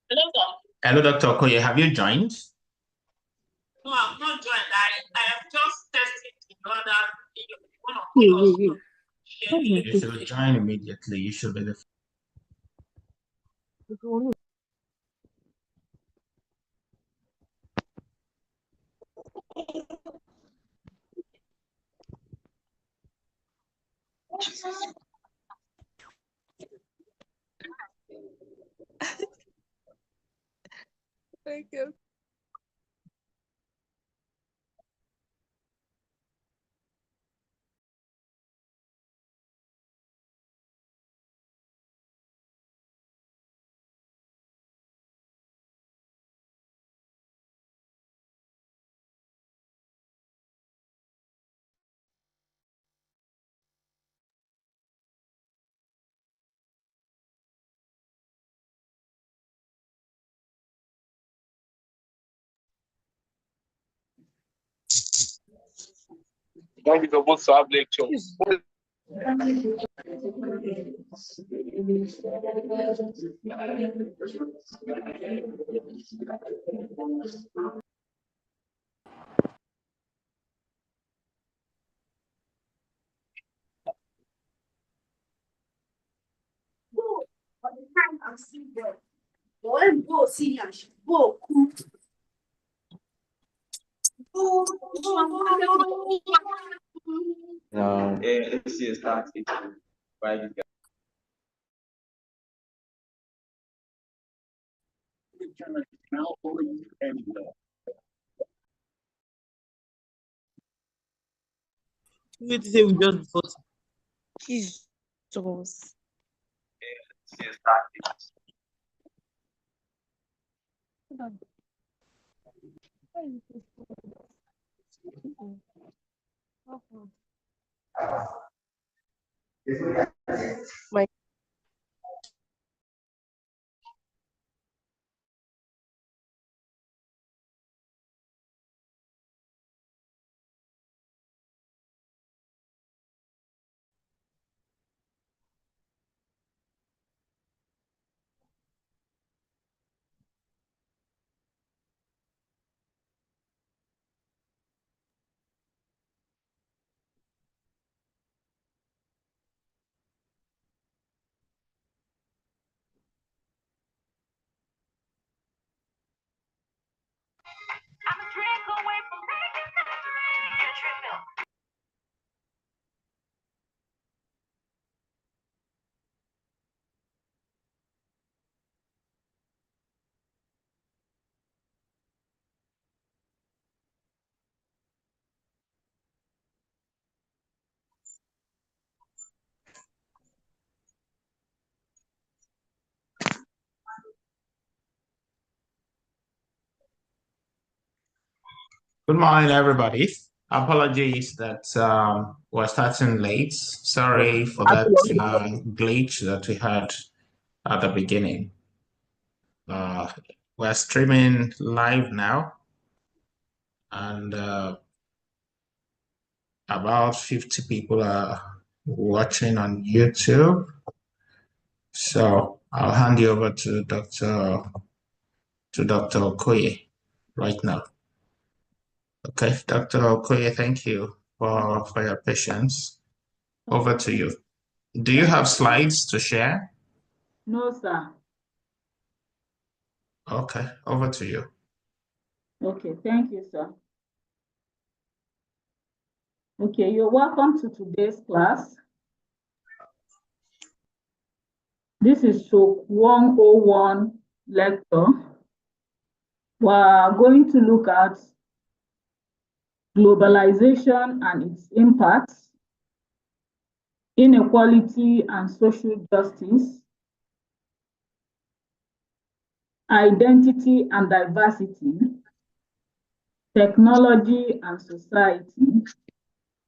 Hello, sir. Hello, Dr. Okoye. Have you joined? No, I've not joined. I have just tested in order one of us to share the You should join immediately. You should be the Thank you. Donc, ils ont ça avec We say we just vote. Jesus. My Good morning, everybody. Apologies that we're starting late. Sorry for that glitch that we had at the beginning. We're streaming live now, and about 50 people are watching on YouTube. So I'll hand you over to Dr. Okoye right now. Okay, Dr. Okoye, thank you for your patience. Over to you. Do you have slides to share? No, sir. Okay, over to you. Okay, thank you, sir. Okay, you're welcome to today's class. This is SOC 101 lecture. We're going to look at globalization and its impacts, inequality and social justice, identity and diversity, technology and society,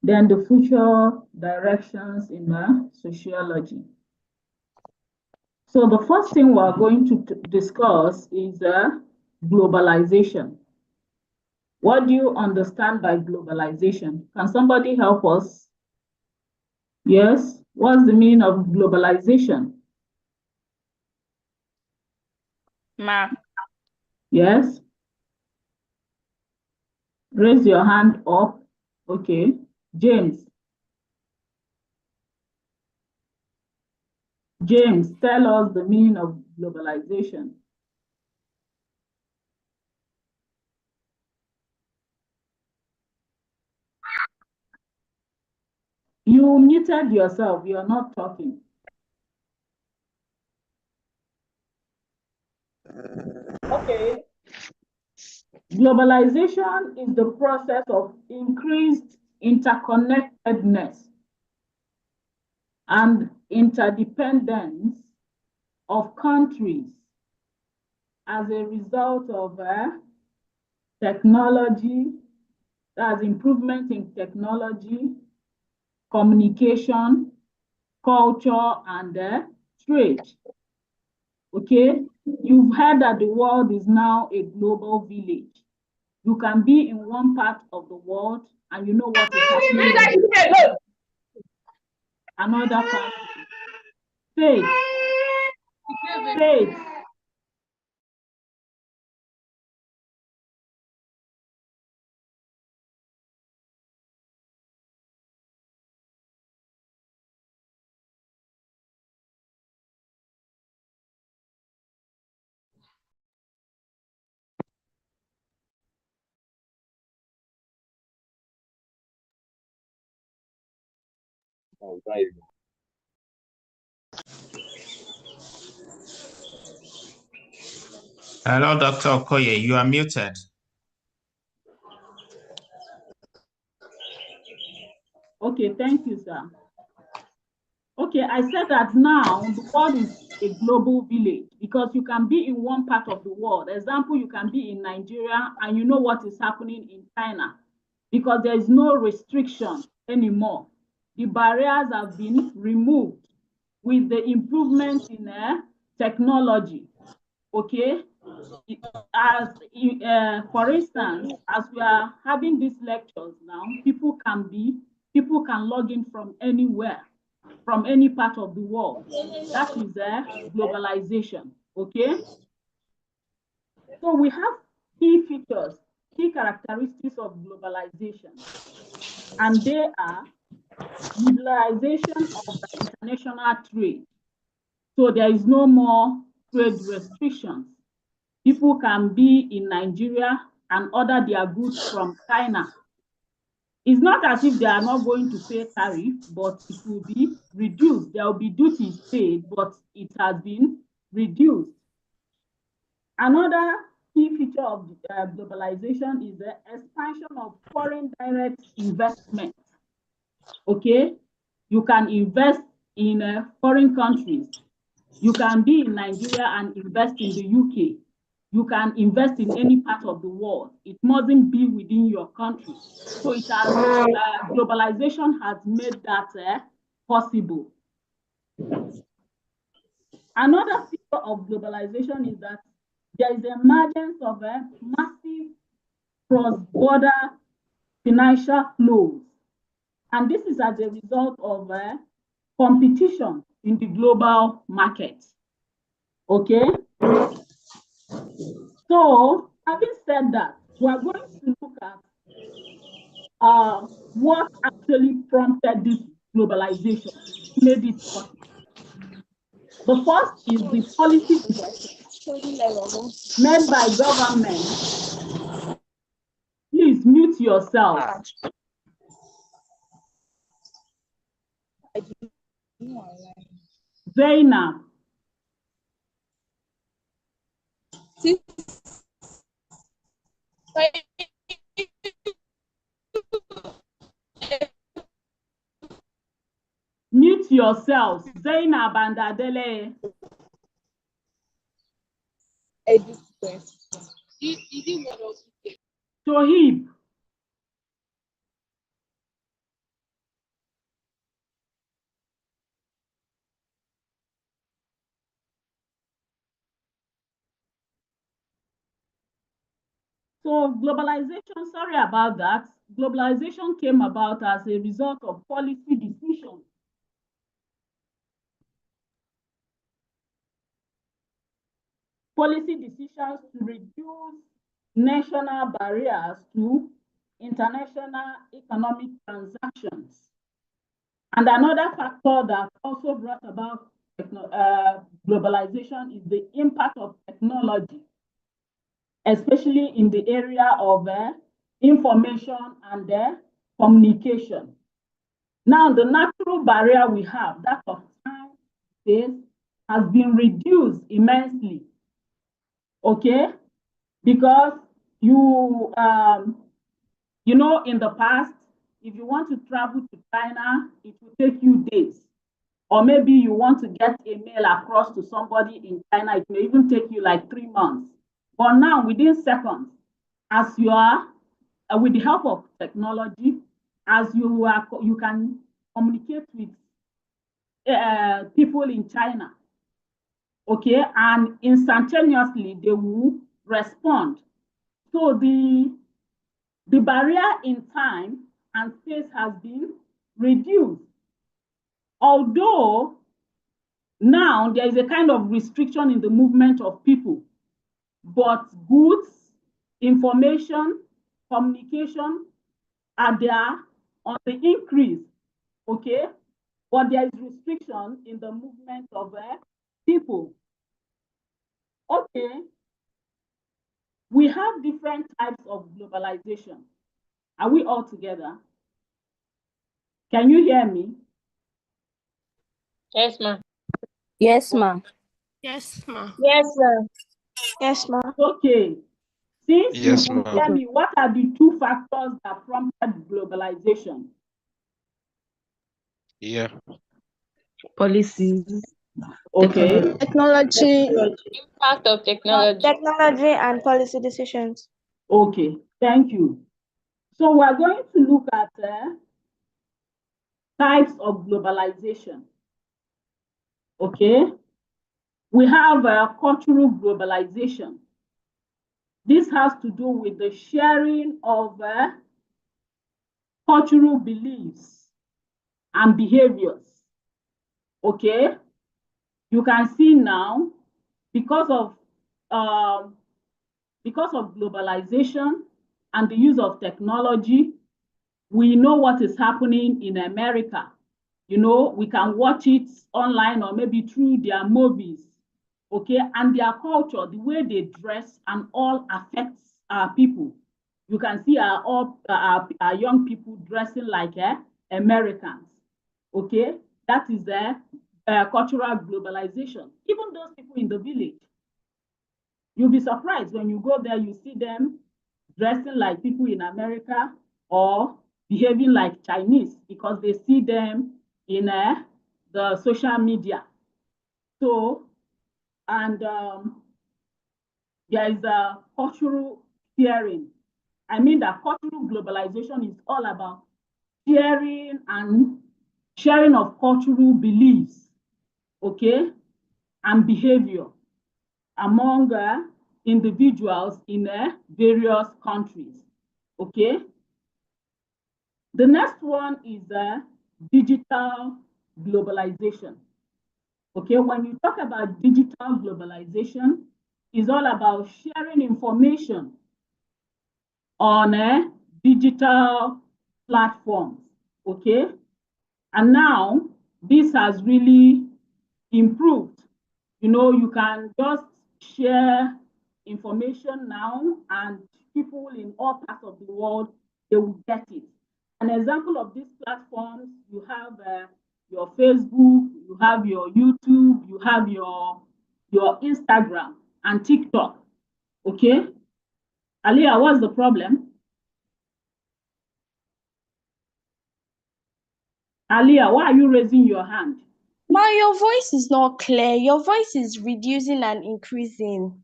then the future directions in sociology. So the first thing we're going to discuss is globalization. What do you understand by globalization? Can somebody help us? Yes, what's the meaning of globalization? Ma. Yes. Raise your hand up. Okay. James. James, tell us the meaning of globalization. You muted yourself. You're not talking. Okay. Globalization is the process of increased interconnectedness and interdependence of countries as a result of technology, that's improvement in technology, communication, culture, and trade. Okay, you've heard that the world is now a global village. You can be in one part of the world and you know what is happening in another country. Faith. Faith. Oh, right. Hello, Dr. Okoye, you are muted. Okay, thank you, sir. Okay, I said that now the world is a global village because you can be in one part of the world. Example, you can be in Nigeria and you know what is happening in China because there is no restriction anymore. The barriers have been removed with the improvement in technology. Okay, as for instance, as we are having these lectures now, people can log in from anywhere, from any part of the world. That is globalization. Okay, so we have key features, key characteristics of globalization, and they are liberalization of the international trade. So there is no more trade restrictions. People can be in Nigeria and order their goods from China. It's not as if they are not going to pay tariff, but it will be reduced. There will be duties paid, but it has been reduced. Another key feature of globalization is the expansion of foreign direct investment. Okay, you can invest in foreign countries. You can be in Nigeria and invest in the UK. You can invest in any part of the world. It mustn't be within your country. So it has globalization has made that possible. Another feature of globalization is that there is the emergence of a massive cross-border financial flows. And this is as a result of competition in the global market. Okay? So, having said that, we are going to look at what actually prompted this globalization, made it possible. The first is the policy made by government. Please mute yourself. Zainab. Mute yourself. Zainab and Adele. Tohib. So globalization, sorry about that. Globalization came about as a result of policy decisions. policy decisions to reduce national barriers to international economic transactions. And another factor that also brought about globalization is the impact of technology, especially in the area of information and communication. Now, the natural barrier we have, that of time, space, has been reduced immensely, okay? Because you know, in the past, if you want to travel to China, it will take you days. Or maybe you want to get a mail across to somebody in China, it may even take you like 3 months. But now, within seconds, as you are, with the help of technology, as you can communicate with people in China, okay, and instantaneously they will respond. So the barrier in time and space has been reduced. Although now there is a kind of restriction in the movement of people, but goods, information, communication are there on the increase, okay? But there is restriction in the movement of people. Okay, we have different types of globalization. Are we all together? Can you hear me? Yes, ma'am. Yes, ma'am. Yes, ma'am. Yes, ma'am. Yes, ma'am. Okay. Since Yes, you could ma'am. tell me, what are the two factors that prompted globalization? Yeah. Policies. Okay. Technology, Impact of technology. technology and policy decisions. Okay. Thank you. So we're going to look at types of globalization. Okay. We have cultural globalization. This has to do with the sharing of cultural beliefs and behaviors. Okay. You can see now, because of globalization and the use of technology, we know what is happening in America. You know, we can watch it online or maybe through their movies, okay? And their culture, the way they dress and all affects our people. You can see our young people dressing like Americans, okay? That is cultural globalization. Even those people in the village, you'll be surprised when you go there, you see them dressing like people in America or behaving like Chinese because they see them in the social media. So, and there is a cultural sharing. I mean that cultural globalization is all about sharing of cultural beliefs, okay, and behavior among individuals in various countries, okay? The next one is digital globalization, okay? When you talk about digital globalization, it's all about sharing information on digital platforms, okay? And now this has really improved. You know, you can just share information now and people in all parts of the world, they will get it. An example of these platforms, you have your Facebook, you have your YouTube, you have your Instagram and TikTok, okay? Aliyah, what's the problem? Aliyah, why are you raising your hand? Ma, your voice is not clear. Your voice is reducing and increasing.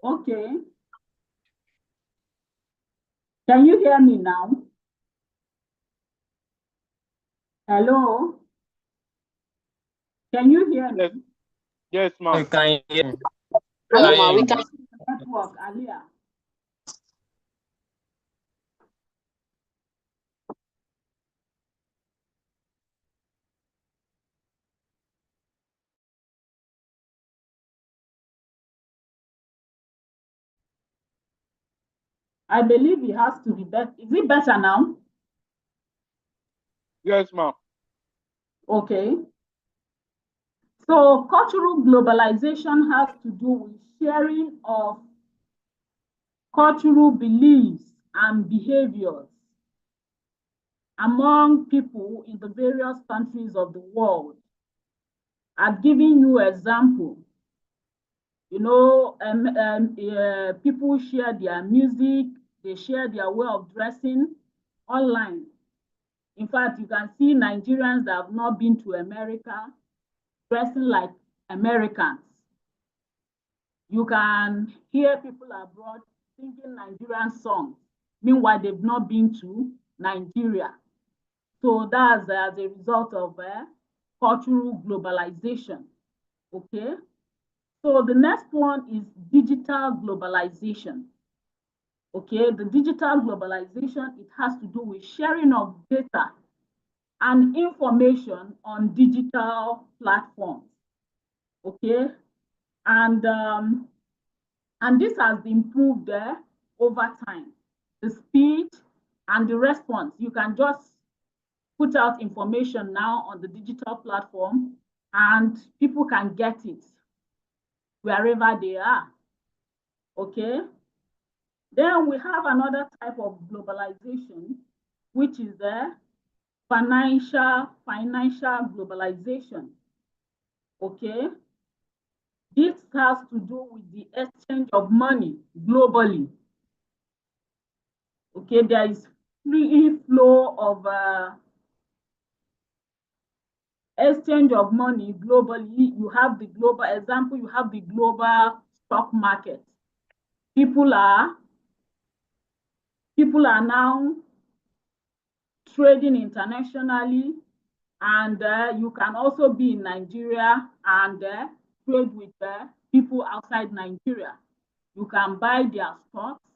Okay. Can you hear me now? Hello? Can you hear me? Yes, ma'am. Can hear. Are Ma, you we can. using the network, Aliyah? I believe it has to be better. Is it better now? Yes, ma'am. Okay. So cultural globalization has to do with sharing of cultural beliefs and behaviors among people in the various countries of the world. I've given you example. You know, people share their music, they share their way of dressing online. In fact, you can see Nigerians that have not been to America dressing like Americans. You can hear people abroad singing Nigerian songs. Meanwhile, they've not been to Nigeria. So that's as a result of cultural globalization. Okay. So the next one is digital globalization. Okay, the digital globalization, it has to do with sharing of data and information on digital platforms. Okay, and this has improved over time. The speed and the response. You can just put out information now on the digital platform and people can get it wherever they are. Okay. Then we have another type of globalization, which is the financial globalization. Okay. This has to do with the exchange of money globally. Okay, there is free flow of exchange of money globally. You have the global example, you have the global stock market. People are now trading internationally, and you can also be in Nigeria and trade with people outside Nigeria. You can buy their stocks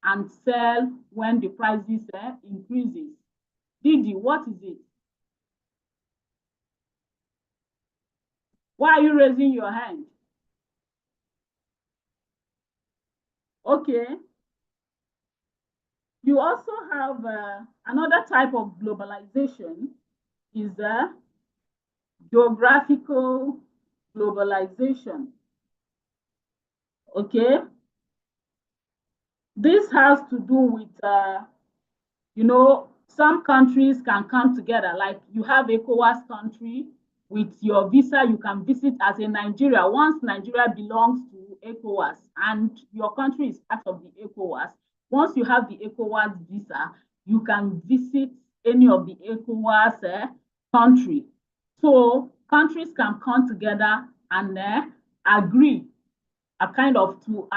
and sell when the prices increases. Didi, what is it? Why are you raising your hand? Okay. You also have another type of globalization is geographical globalization. Okay. This has to do with, you know, some countries can come together, like you have ECOWAS country. With your visa, you can visit as a Nigeria. Once Nigeria belongs to ECOWAS and your country is part of the ECOWAS, once you have the ECOWAS visa, you can visit any of the ECOWAS country. So countries can come together and agree a kind of to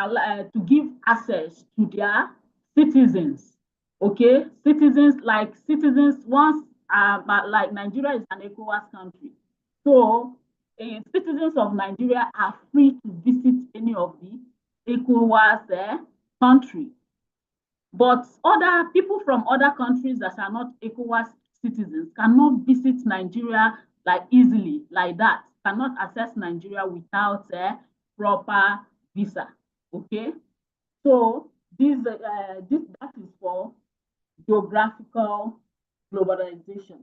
give access to their citizens. Okay, citizens once like Nigeria is an ECOWAS country, so citizens of Nigeria are free to visit any of the ECOWAS country. But other people from other countries that are not ECOWAS citizens cannot visit Nigeria like easily, like that, cannot access Nigeria without a proper visa. Okay, so that is for geographical globalization.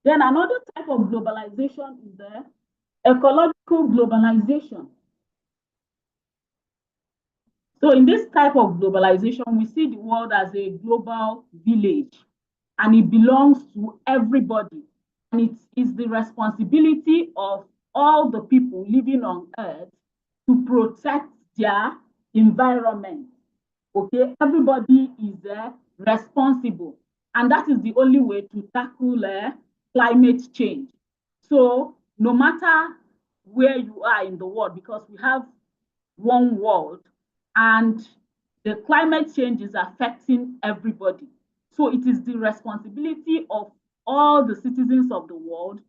Then another type of globalization is the ecological globalization. So in this type of globalization, we see the world as a global village, and it belongs to everybody. And it is the responsibility of all the people living on Earth to protect their environment. Okay, everybody is responsible, and that is the only way to tackle climate change. So no matter where you are in the world, because we have one world, and the climate change is affecting everybody. So it is the responsibility of all the citizens of the world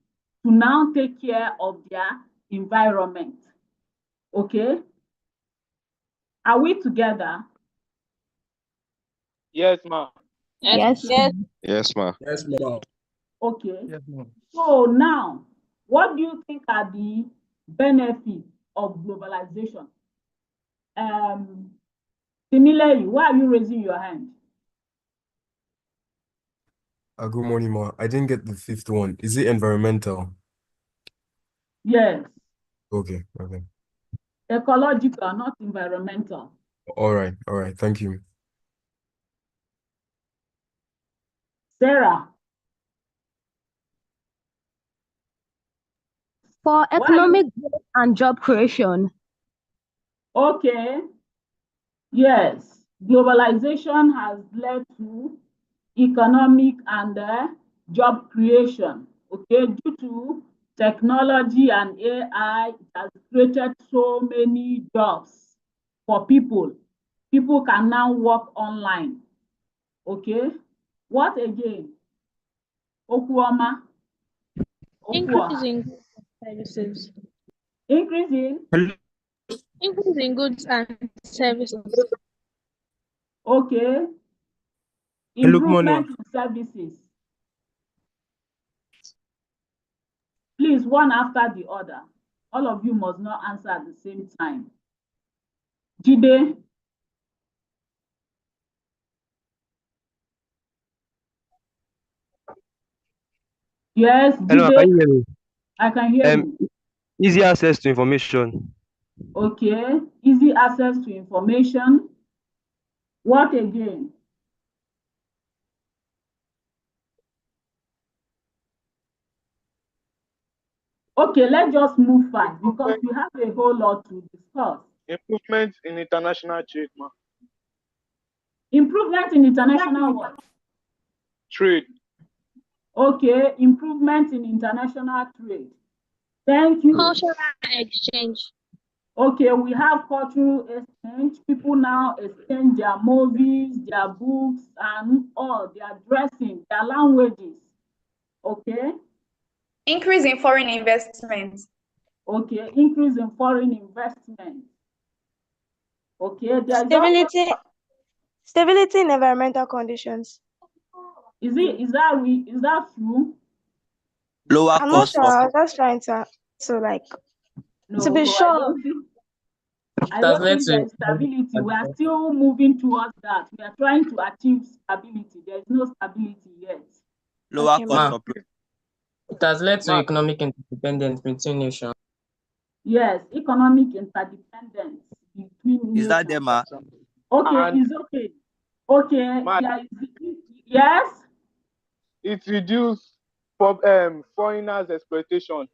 to now take care of their environment. Okay? Are we together? Yes, ma'am. Yes. Yes. Yes, ma. Yes, ma'am. Okay. Yes, ma'am. So now, what do you think are the benefits of globalization? Similarly, why are you raising your hand? Good morning, Ma. I didn't get the fifth one. Is it environmental? Yes, Okay, okay. ecological, not environmental. All right, all right. Thank you. Sarah, For why are you? economic growth and job creation. Okay, yes, globalization has led to economic and job creation. Okay, due to technology and AI, it has created so many jobs for people. People can now work online. Okay, what again? Okuoma, Increase Okuoha. in goods and services. Increase in, Increase in goods and services. okay, Hello, good morning, ma. improvement in services. Please, one after the other. All of you must not answer at the same time. Jide, yes, Hello, ma, Jide, can you hear me? I can hear Um, you. Easy access to information. Okay, easy access to information. What again? Okay, let's just move fast because we have a whole lot to discuss. Improvement in international trade, ma. Improvement in international what? Trade. Okay, improvement in international trade. Thank you. Cultural exchange. Okay, we have cultural exchange. People now exchange their movies, their books, and all their dressing, their languages. Okay. Increase in foreign investment. Okay, increase in foreign investment. Okay, there's Stability in environmental conditions. is that true? Lower I'm not cost sure. for I was just trying to like to be No, sure. I It has don't led think to there's stability. We are still moving towards that. We are trying to achieve stability. There is no stability yet. lower Okay, cost Ma, for it has led to Ma, economic interdependence between nations. Yes, economic interdependence between Is that nations. them, ma? Okay, and it's okay. Okay, ma, there is, yes, it reduced foreigners' exploitation.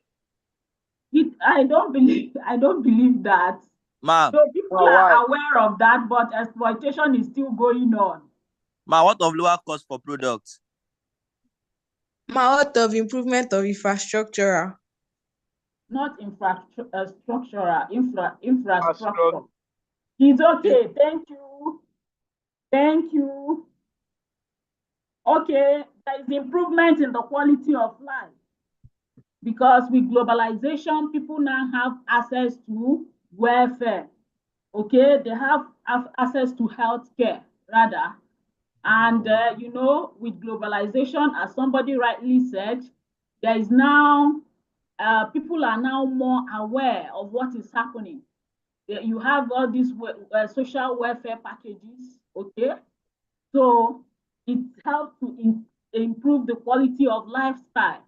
I don't believe that. Ma, So people Why? are aware of that, but exploitation is still going on. what of lower cost for products? What of improvement of infrastructure? Not infrastructural, infrastructure. Astro- It's okay. Thank you. Thank you. Okay, there is improvement in the quality of life because with globalization, people now have access to welfare. Okay, they have access to healthcare rather. And with globalization, as somebody rightly said, there is now people are now more aware of what is happening. You have all these social welfare packages, okay? So it helps to improve the quality of lifestyle.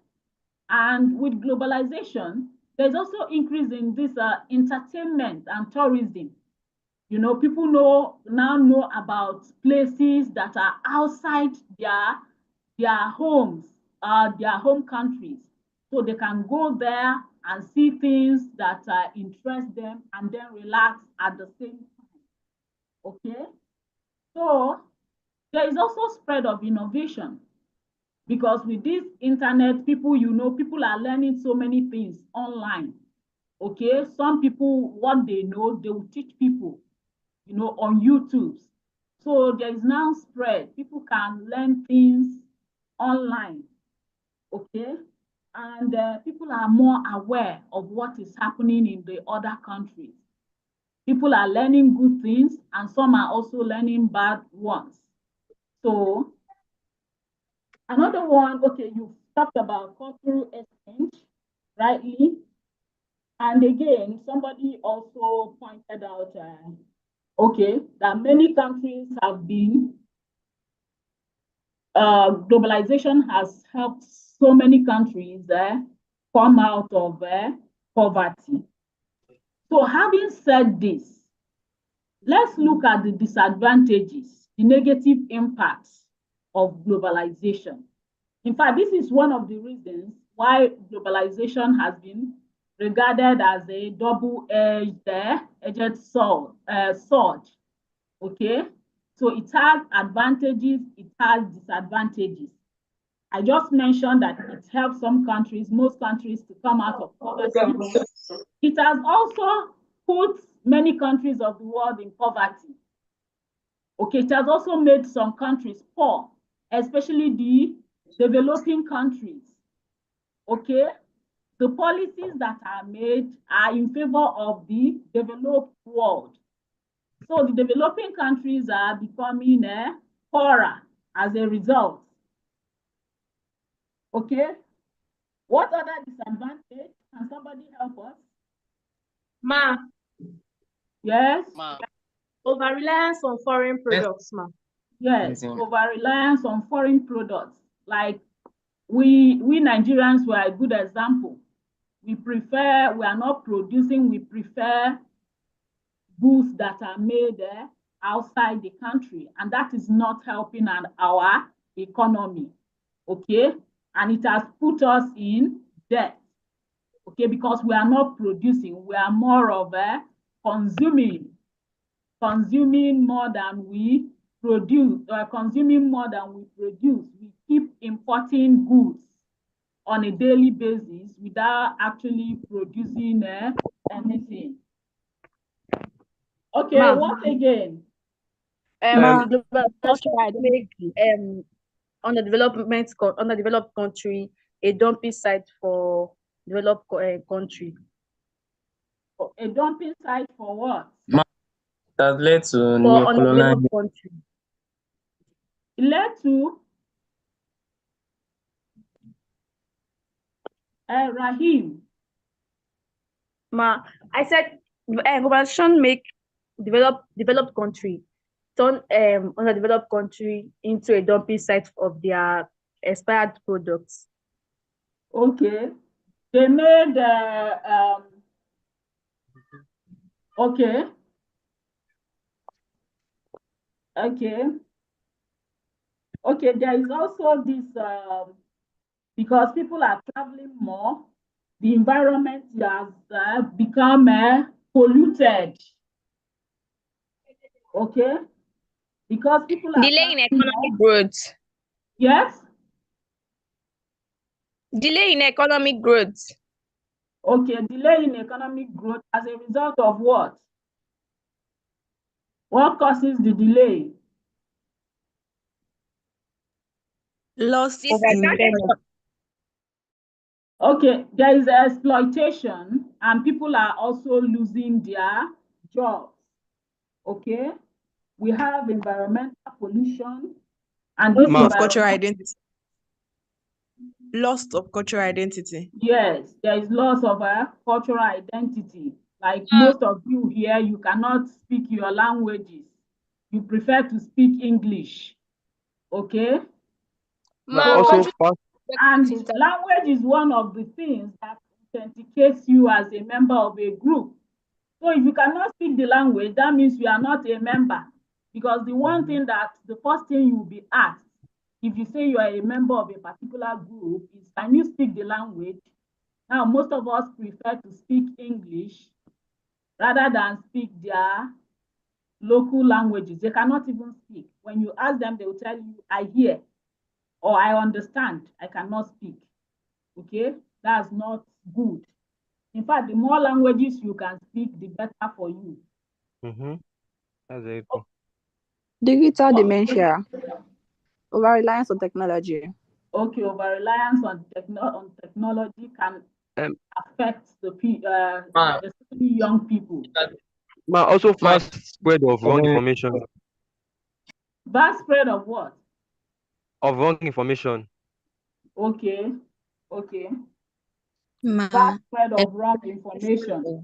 And with globalization, there's also increase in this entertainment and tourism. People now know about places that are outside their homes, their home countries. So they can go there and see things that interest them and then relax at the same time. Okay? So there is also spread of innovation because with this internet, people are learning so many things online. Okay? Some people, what they know, they will teach people on YouTube. So there is now spread. People can learn things online, okay? And people are more aware of what is happening in the other countries. People are learning good things and some are also learning bad ones. So another one, okay, you talked about cultural exchange, rightly. And again, somebody also pointed out okay, that many countries have been, globalization has helped so many countries come out of poverty. So having said this, let's look at the disadvantages, the negative impacts of globalization. In fact, this is one of the reasons why globalization has been regarded as a double-edged sword. Okay, so it has advantages, it has disadvantages. I just mentioned that it helps some countries, most countries, to come out of poverty. It has also put many countries of the world in poverty. Okay, it has also made some countries poor, especially the developing countries. Okay, the policies that are made are in favor of the developed world. So the developing countries are becoming poorer as a result. Okay, what other disadvantage? Can somebody help us? Ma, Yes. over reliance on foreign products, ma. Yes, over reliance on foreign products. Like we Nigerians were a good example. We are not producing, we prefer goods that are made outside the country, and that is not helping our economy. Okay, and it has put us in debt. Okay, because we are not producing, we are more of consuming more than we produce, consuming more than we produce. We keep importing goods on a daily basis without actually producing anything. Okay, Ma. what again? Globalization make underdeveloped country a dumping site for developed country. A dumping site for what? It has led to For underdeveloped neocolonialism. country. It led to Rahim. Ma, I said globalization make developed country turn underdeveloped country into a dumping site of their expired products. Okay, they made okay. Okay, there is also this because people are traveling more, the environment has become polluted. Okay, because people are Delay in traveling economic more. growth. Yes. Delay in economic growth. Okay, delay in economic growth as a result of what? What causes the delay? Loss in Okay, there is exploitation and people are also losing their jobs. Okay, we have environmental pollution and this loss of cultural identity. Loss of cultural identity. Yes, there is loss of cultural identity. Like most of you here, you cannot speak your languages. You prefer to speak English. Okay? Also, And language is one of the things that authenticates you as a member of a group. So if you cannot speak the language, that means you are not a member. Because the first thing you will be asked, if you say you are a member of a particular group, is can you speak the language? Now, most of us prefer to speak English rather than speak their local languages. They cannot even speak. When you ask them, they will tell you, I hear, or I understand, I cannot speak. Okay, that's not good. In fact, the more languages you can speak, the better for you. That's very cool. digital dementia, over reliance on technology. Okay, over reliance on technology can affect especially young people. Also fast spread of wrong information. Vast spread of what? Of wrong information. Okay. Vast spread of wrong information.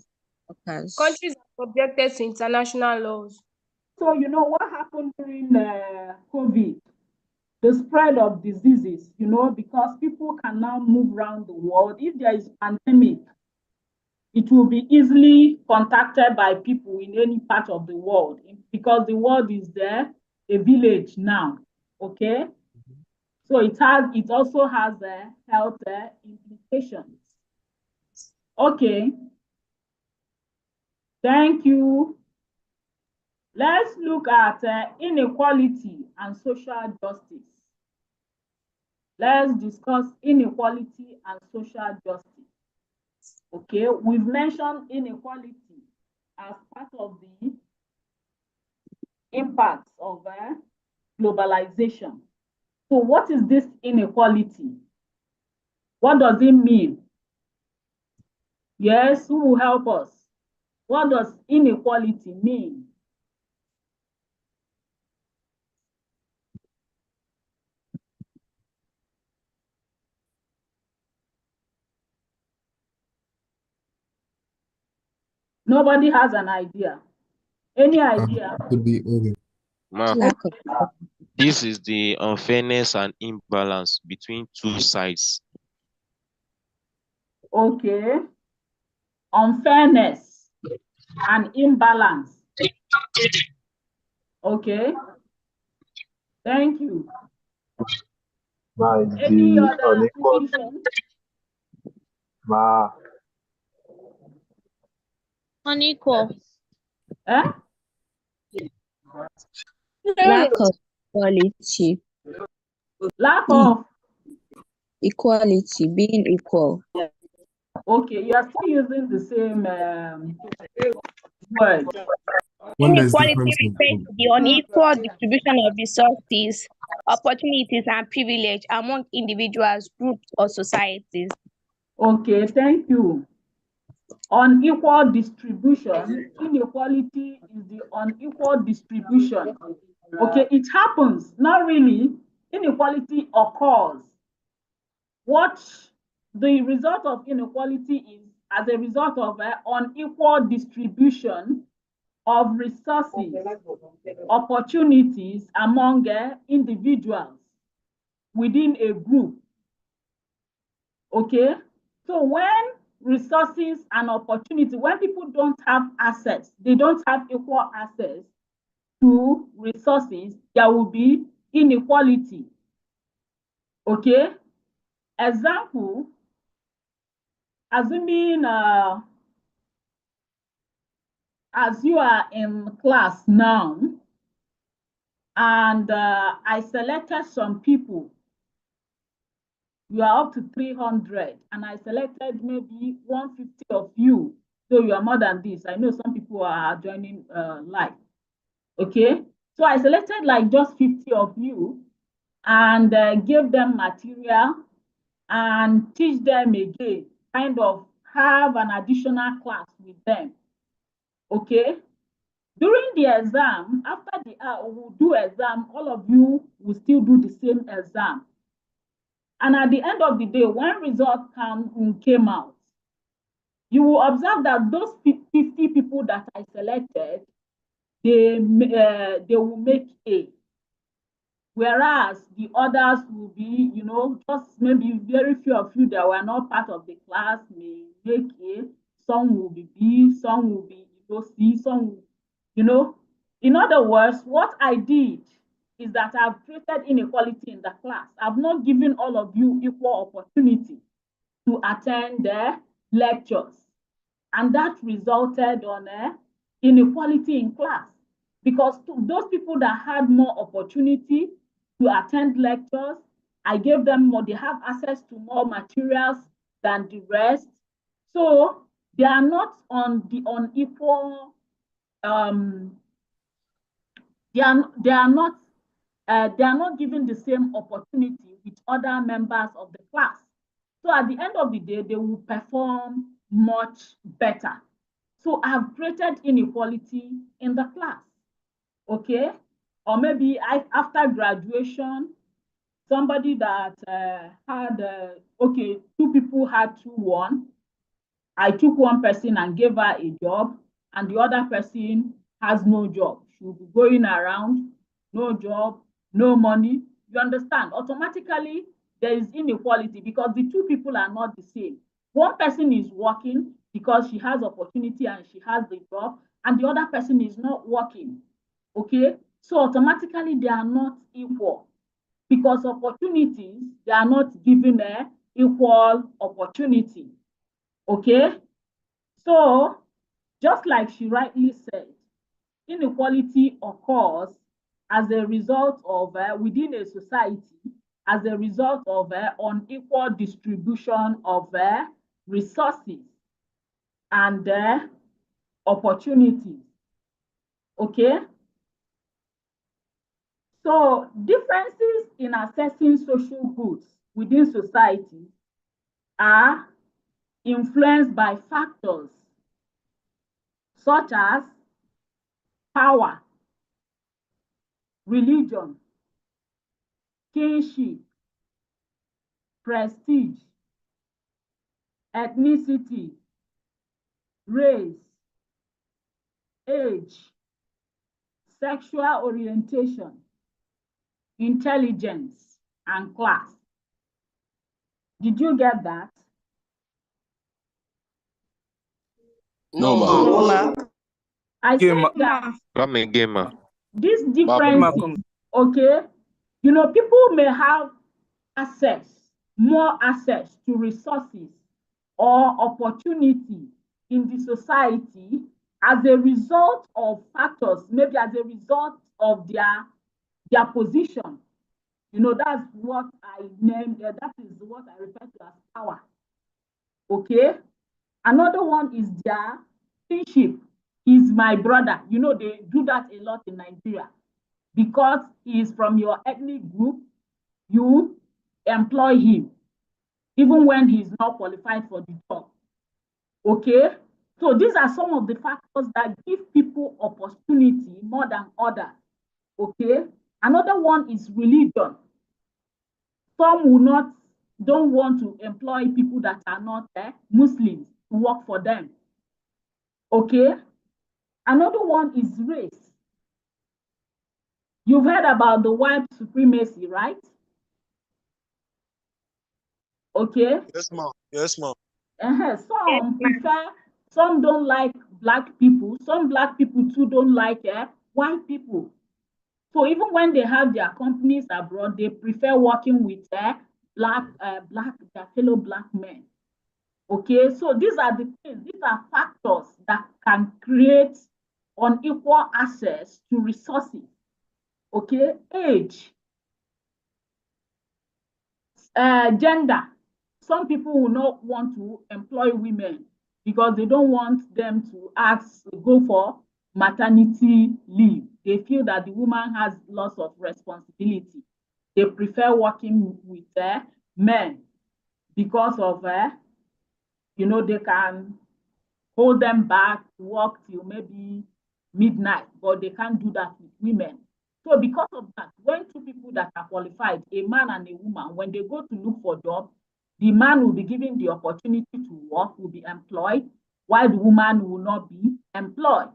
Countries are subjected to international laws. So, you know, what happened during COVID? The spread of diseases, you know, because people can now move around the world. If there is pandemic, it will be easily contacted by people in any part of the world because the world is there, a village now, okay? So it also has health implications. Okay, thank you. Let's look at inequality and social justice. Let's discuss inequality and social justice. Okay, we've mentioned inequality as part of the impacts of globalization. So what is this inequality? What does it mean? Yes, who will help us? What does inequality mean? Nobody has an idea. Any idea? Could be okay. Ma, Lack of this is the unfairness and imbalance between two sides. Okay. Unfairness and imbalance. Okay. Thank you. Ma, Any the other unequal, addition? ma, unequal. Eh? Lack of equality. Lack of. Equality, being equal. Okay, you are still using the same word. When there's Inequality difference refers in to the unequal distribution of resources, opportunities, and privilege among individuals, groups, or societies. Okay, thank you. Unequal distribution, inequality is the unequal distribution. Okay, it happens, not really. Inequality occurs. What the result of inequality is as a result of unequal distribution of resources, opportunities among individuals within a group. Okay, so when resources and opportunity, when people don't have access, they don't have equal access to resources, there will be inequality. Okay, example, assuming as you are in class now, and I selected some people, you are up to 300, and I selected maybe 150 of you, so you are more than this. I know some people are joining live. Okay, so I selected like just 50 of you and gave them material and teach them again, kind of have an additional class with them. Okay, during the exam, after the we'll do exam, all of you will still do the same exam. And at the end of the day, when results came out, you will observe that those 50 people that I selected, they will make A. Whereas the others will be, you know, just maybe very few of you that were not part of the class may make A, some will be B, some will be, you know, C, some will, you know. In other words, what I did is that I've created inequality in the class. I've not given all of you equal opportunity to attend the lectures. And that resulted on inequality in class, because those people that had more opportunity to attend lectures, I gave them more, they have access to more materials than the rest. So they are not on the unequal, they are not given the same opportunity with other members of the class. So at the end of the day, they will perform much better. So I've created inequality in the class, okay? Or maybe after graduation, somebody that had, okay, two people had 2-1. I took one person and gave her a job, and the other person has no job. will be going around, no job, no money. You understand? Automatically, there is inequality because the two people are not the same. One person is working because she has opportunity and she has the job, and the other person is not working. Okay? So automatically, they are not equal because opportunities, they are not given a equal opportunity. Okay? So, just like she rightly said, inequality occurs as a result of within a society as a result of unequal distribution of resources and opportunities. Okay. So differences in accessing social goods within society are influenced by factors such as power, religion, kinship, prestige, ethnicity, race, age, sexual orientation, intelligence, and class. Did you get that? No, No, ma. ma. I Okay, said ma. that Come again, ma. these Ma, differences, okay, you know, people may have access, more access to resources or opportunity in the society as a result of factors, maybe as a result of their position. You know, that's what I named, that is what I refer to as power. Okay? Another one is their kinship. He's my brother. You know, they do that a lot in Nigeria. Because he is from your ethnic group, you employ him, even when he's not qualified for the job. Okay? So these are some of the factors that give people opportunity more than others. Okay? Another one is religion. Some don't want to employ people that are not Muslims to work for them. Okay? Another one is race. You've heard about the white supremacy, right? Okay? Yes, ma. Yes, ma. Some don't like black people. Some black people too don't like white people. So even when they have their companies abroad, they prefer working with their fellow black men. Okay, so these are the things, these are factors that can create unequal access to resources. Okay, age, gender. Some people will not want to employ women because they don't want them to go for maternity leave. They feel that the woman has lots of responsibility. They prefer working with men because of, they can hold them back to work till maybe midnight, but they can't do that with women. So because of that, when two people that are qualified, a man and a woman, when they go to look for job, the man will be given the opportunity to work, will be employed, while the woman will not be employed.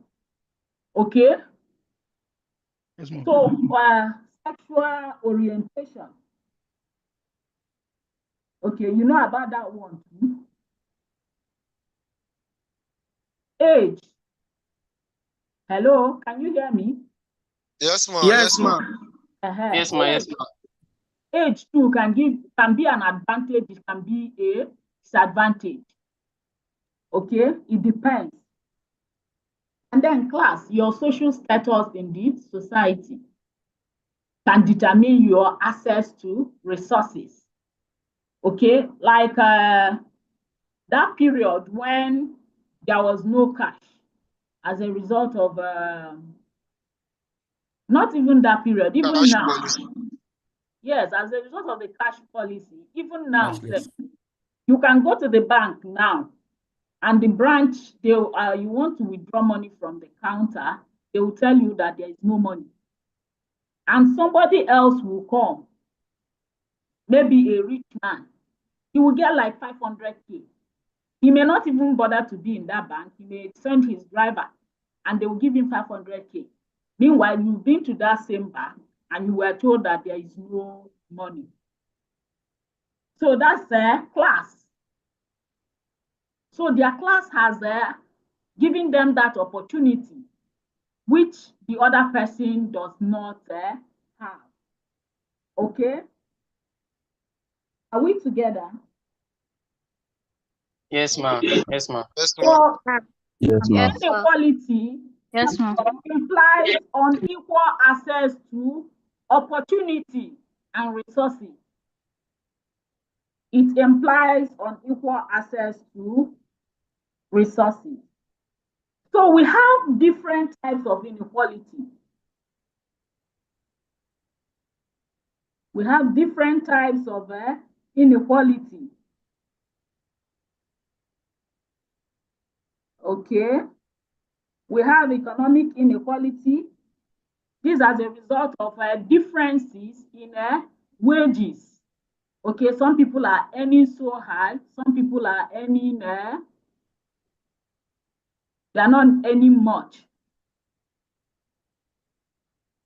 Okay? So sexual orientation. Okay, you know about that one too. Age. Hello, can you hear me? Yes, ma. Yes, ma. Yes, ma. Yes, ma. Age too can be an advantage, it can be a disadvantage. Okay, it depends. And then class, your social status in the society can determine your access to resources. Okay, like that period when there was no cash as a result of not even that period, even Cash now. policy. Yes, as a result of the cash policy, even now, Cashless. you can go to the bank now, and the branch, you want to withdraw money from the counter, they will tell you that there is no money. And somebody else will come, maybe a rich man, he will get like 500K. He may not even bother to be in that bank. He may send his driver and they will give him 500K. Meanwhile, you've been to that same bank and you were told that there is no money. So that's a class. So their class has given them that opportunity, which the other person does not have. Okay? Are we together? Yes, ma'am. Yes, ma'am. Yes, ma'am. So Yes, ma'am. inequality Yes, ma'am. implies unequal access to opportunity and resources. It implies unequal access to resources. So we have different types of inequality. We have different types of inequality. Okay. We have economic inequality. This is as a result of differences in wages. Okay, some people are earning so high, some people are earning, they are not earning much.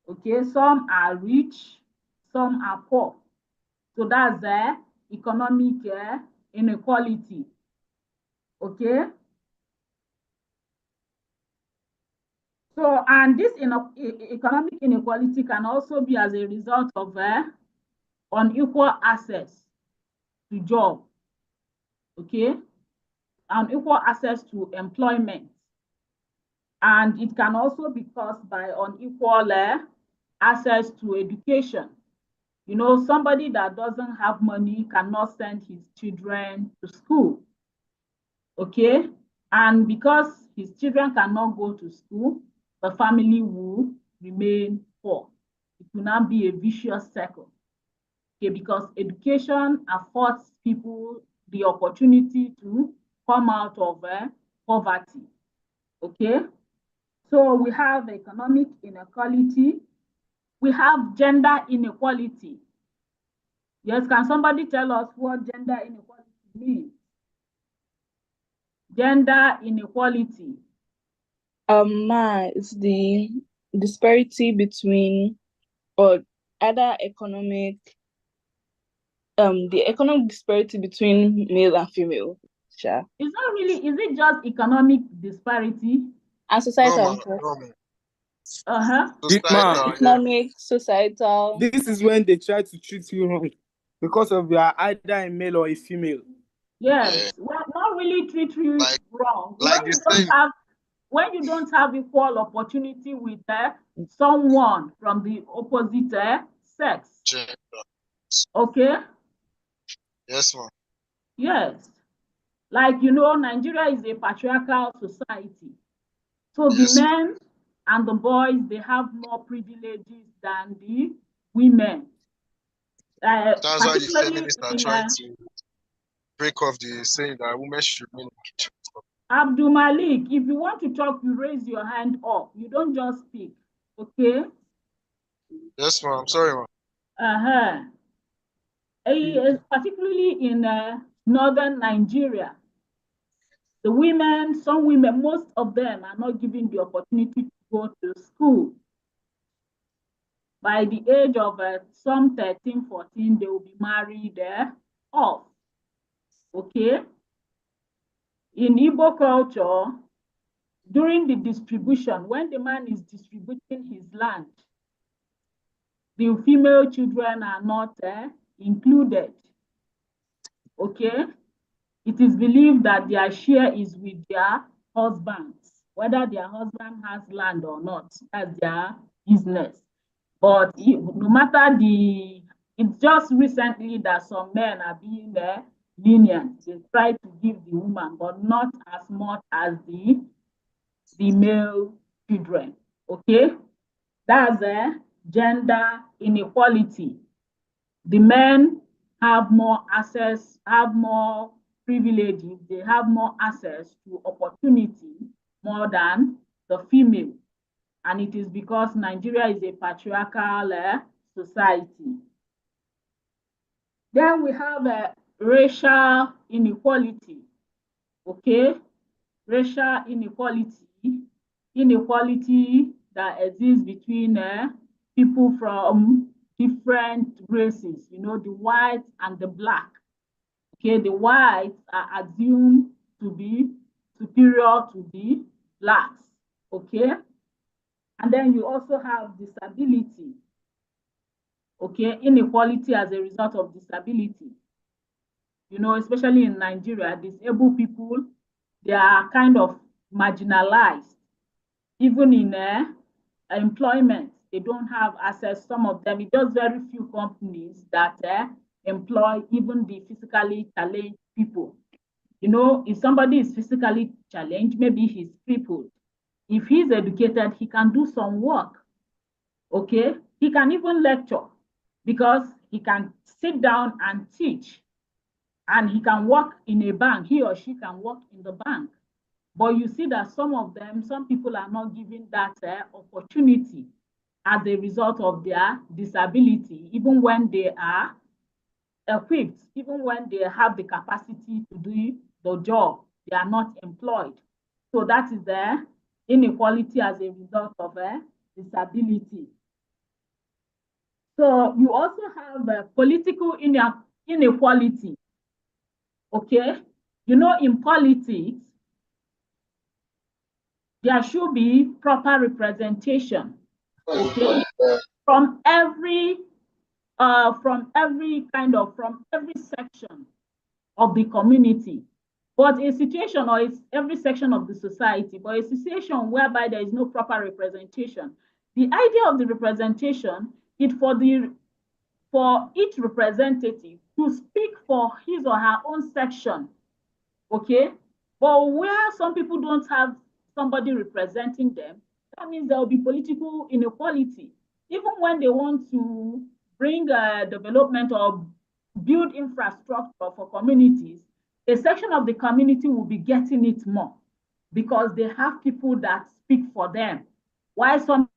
Okay, some are rich, some are poor. So that's the economic inequality. Okay. So, and this economic inequality can also be as a result of unequal access to job. Okay, unequal access to employment. And it can also be caused by unequal access to education. You know, somebody that doesn't have money cannot send his children to school. Okay, and because his children cannot go to school, the family will remain poor. It will not be a vicious circle. Okay, because education affords people the opportunity to come out of poverty. Okay, so we have economic inequality. We have gender inequality. Yes, can somebody tell us what gender inequality means? Gender inequality. It's the disparity between, or other economic, the economic disparity between male and female. Sure. It's not really, is it just economic disparity? And societal. Economic, societal. This is when they try to treat you wrong because of you are either a male or a female. Yes, well, not really treat you wrong. When you don't have equal opportunity with someone from the opposite sex. Okay? Yes, ma'am. Yes. Like, you know, Nigeria is a patriarchal society. So the men and the boys, they have more privileges than the women. That's why the feminists are trying to break off the saying that women should remain in the kitchen. Abdul Malik, if you want to talk, you raise your hand up. You don't just speak. Okay? Yes, ma'am. Sorry, ma'am. Particularly in northern Nigeria, the women, some women, most of them are not given the opportunity to go to school. By the age of some 13, 14, they will be married off. Okay? In Igbo culture, during the distribution, when the man is distributing his land, the female children are not included. Okay? It is believed that their share is with their husbands, whether their husband has land or not, that's their business. But no matter it's just recently that some men are being lenient. They try to give the woman, but not as much as the male children. Okay? That's gender inequality. The men have more access, have more privileges, they have more access to opportunity more than the female. And it is because Nigeria is a patriarchal society. Then we have racial inequality. Okay? Racial inequality that exists between people from different races, you know, the white and the black. Okay, the whites are assumed to be superior to the blacks. Okay, and then you also have disability. Okay, inequality as a result of disability. You know, especially in Nigeria, disabled people, they are kind of marginalized. Even in employment, they don't have access. Some of them, it's just very few companies that employ even the physically challenged people. You know, if somebody is physically challenged, maybe he's crippled. If he's educated, he can do some work. Okay, he can even lecture because he can sit down and teach, and he can work in a bank. He or she can work in the bank. But you see that some people are not given that opportunity as a result of their disability, even when they are equipped, even when they have the capacity to do the job, they are not employed. So that is the inequality as a result of disability. So you also have political inequality. Okay, you know, in politics, there should be proper representation. Okay, from every section of the community. But a situation, or it's every section of the society, but a situation whereby there is no proper representation. The idea of the representation is for each representative to speak for his or her own section. Okay, but where some people don't have somebody representing them, that means there will be political inequality. Even when they want to bring development or build infrastructure for communities, a section of the community will be getting it more because they have people that speak for them. While some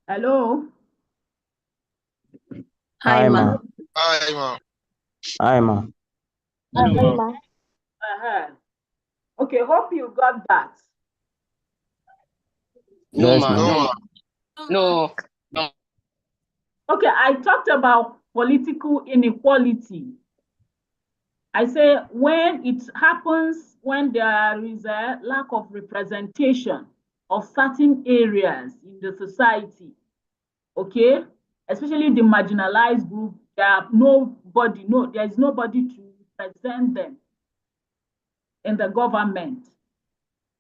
Hello? Hi, ma. Hi, ma. Hi, ma. Okay. Okay, hope you got that. No, Yes, ma. ma'am. No. No. Okay, I talked about political inequality. I say when it happens, when there is a lack of representation of certain areas in the society, okay, especially the marginalized group, there is nobody to represent them in the government.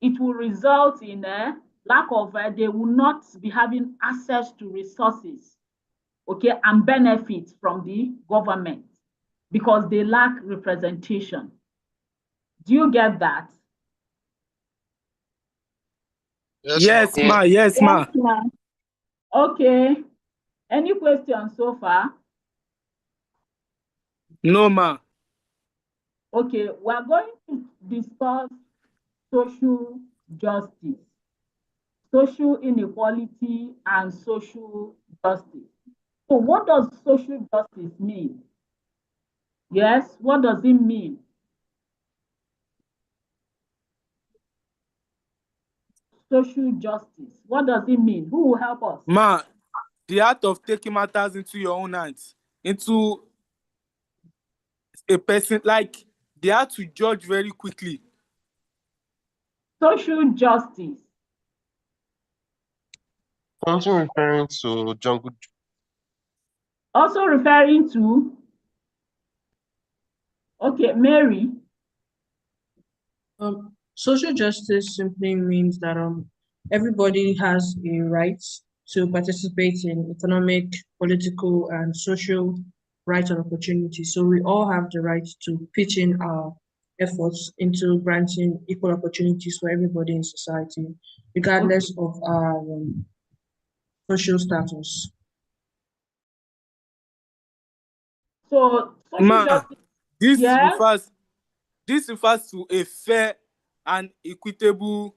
It will result in a lack of, they will not be having access to resources, okay, and benefits from the government because they lack representation. Do you get that? Yes, ma. ma. Yes, ma. Okay. Any questions so far? No, ma. Okay, we're going to discuss social justice, social inequality, and social justice. So what does social justice mean? Yes, what does it mean? Social justice, what does it mean? Who will help us? Ma, the art of taking matters into your own hands, into a person, like they have to judge very quickly. Social justice. Something referring to jungle. Also referring to, okay, Mary. Social justice simply means that everybody has a right to participate in economic, political, and social rights and opportunities. So we all have the right to pitch in our efforts into granting equal opportunities for everybody in society, regardless of our social status. So social Ma, justice, this yes, refers to a fair and equitable,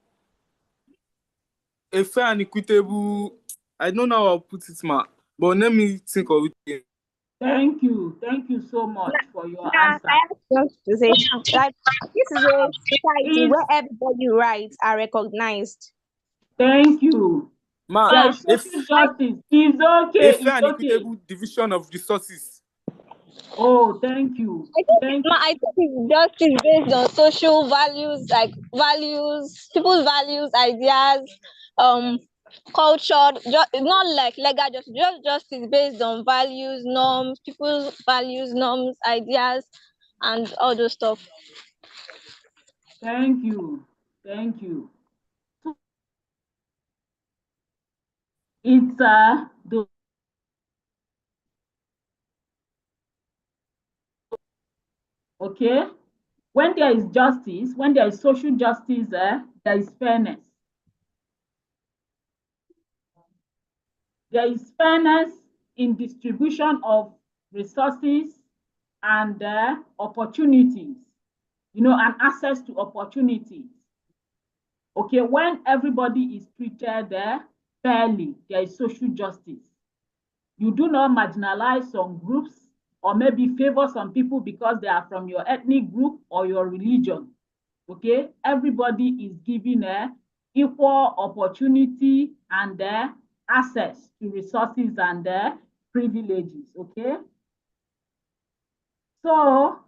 I don't know how I'll put it, ma, but let me think of it again. thank you so much for your Yeah, answer. I have just to say that this is a society It's, where everybody's rights are recognized. thank you. Ma, There is if social justice. It's okay. a fair It's and okay. equitable division of resources. Oh, thank you. I think it's justice based on social values, like values, people's values, ideas, culture. Not like legal justice, just justice based on values, norms, people's values, norms, ideas, and all those stuff. Thank you. Thank you. So it's the okay. When there is justice, when there is social justice, there is fairness. There is fairness in distribution of resources and opportunities, and access to opportunities. Okay, when everybody is treated fairly, there is social justice. You do not marginalize some groups or maybe favor some people because they are from your ethnic group or your religion. Okay, everybody is given equal opportunity and access to resources and privileges. Okay, so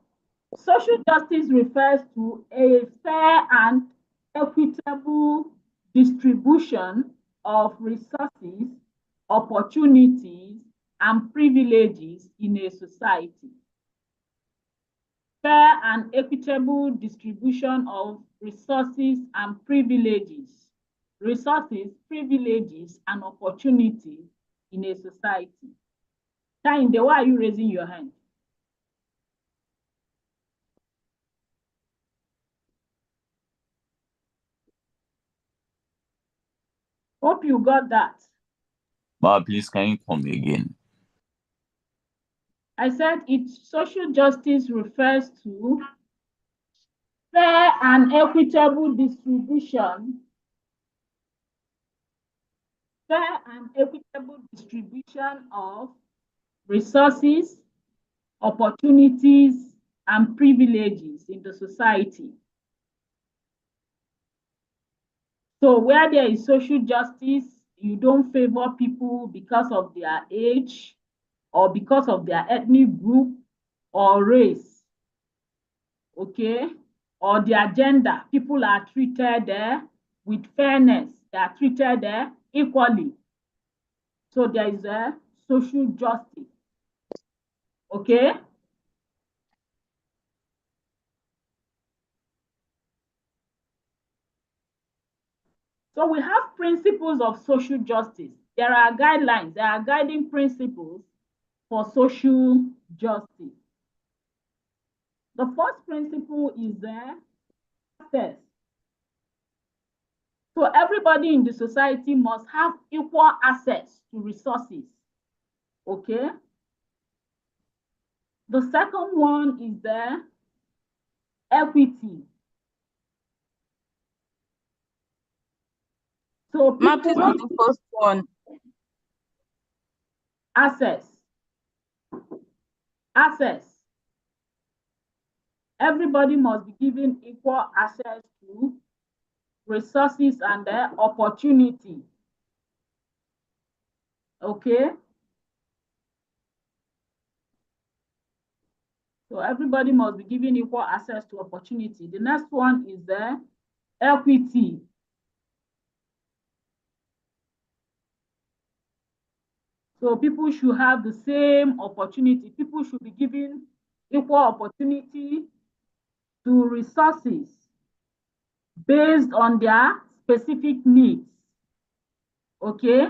social justice refers to a fair and equitable distribution of resources, opportunities, and privileges in a society. Fair and equitable distribution of resources and privileges. Resources, privileges, and opportunities in a society. Kainde, why are you raising your hand? Hope you got that. Ma, please, can you come again? I said social justice refers to fair and equitable distribution, of resources, opportunities, and privileges in the society. So where there is social justice, you don't favor people because of their age or because of their ethnic group or race, okay, or their gender. People are treated with fairness. They are treated equally. So there is a social justice, okay? So we have principles of social justice. There are guidelines, there are guiding principles for social justice. The first principle is access. So everybody in the society must have equal access to resources, okay? The second one is equity. So Ma, please, what's the first one? Access. Everybody must be given equal access to resources and opportunity. Okay? So everybody must be given equal access to opportunity. The next one is equity. So people should have the same opportunity. People should be given equal opportunity to resources based on their specific needs. Okay?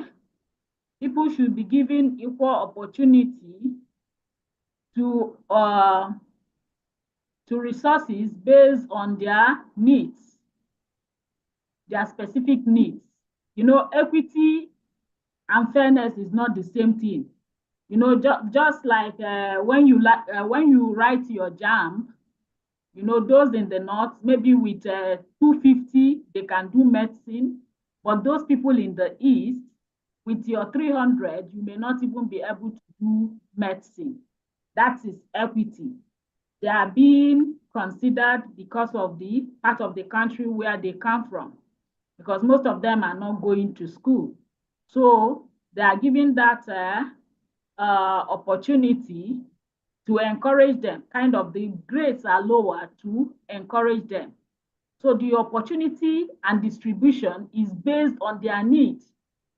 People should be given equal opportunity to to resources based on their needs, their specific needs. You know, equity and fairness is not the same thing. You know, just like when you write your JAMB, you know, those in the north, maybe with 250, they can do medicine. But those people in the east, with your 300, you may not even be able to do medicine. That is equity. They are being considered because of the part of the country where they come from, because most of them are not going to school. So they are given that opportunity to encourage them. Kind of the grades are lower to encourage them. So the opportunity and distribution is based on their needs,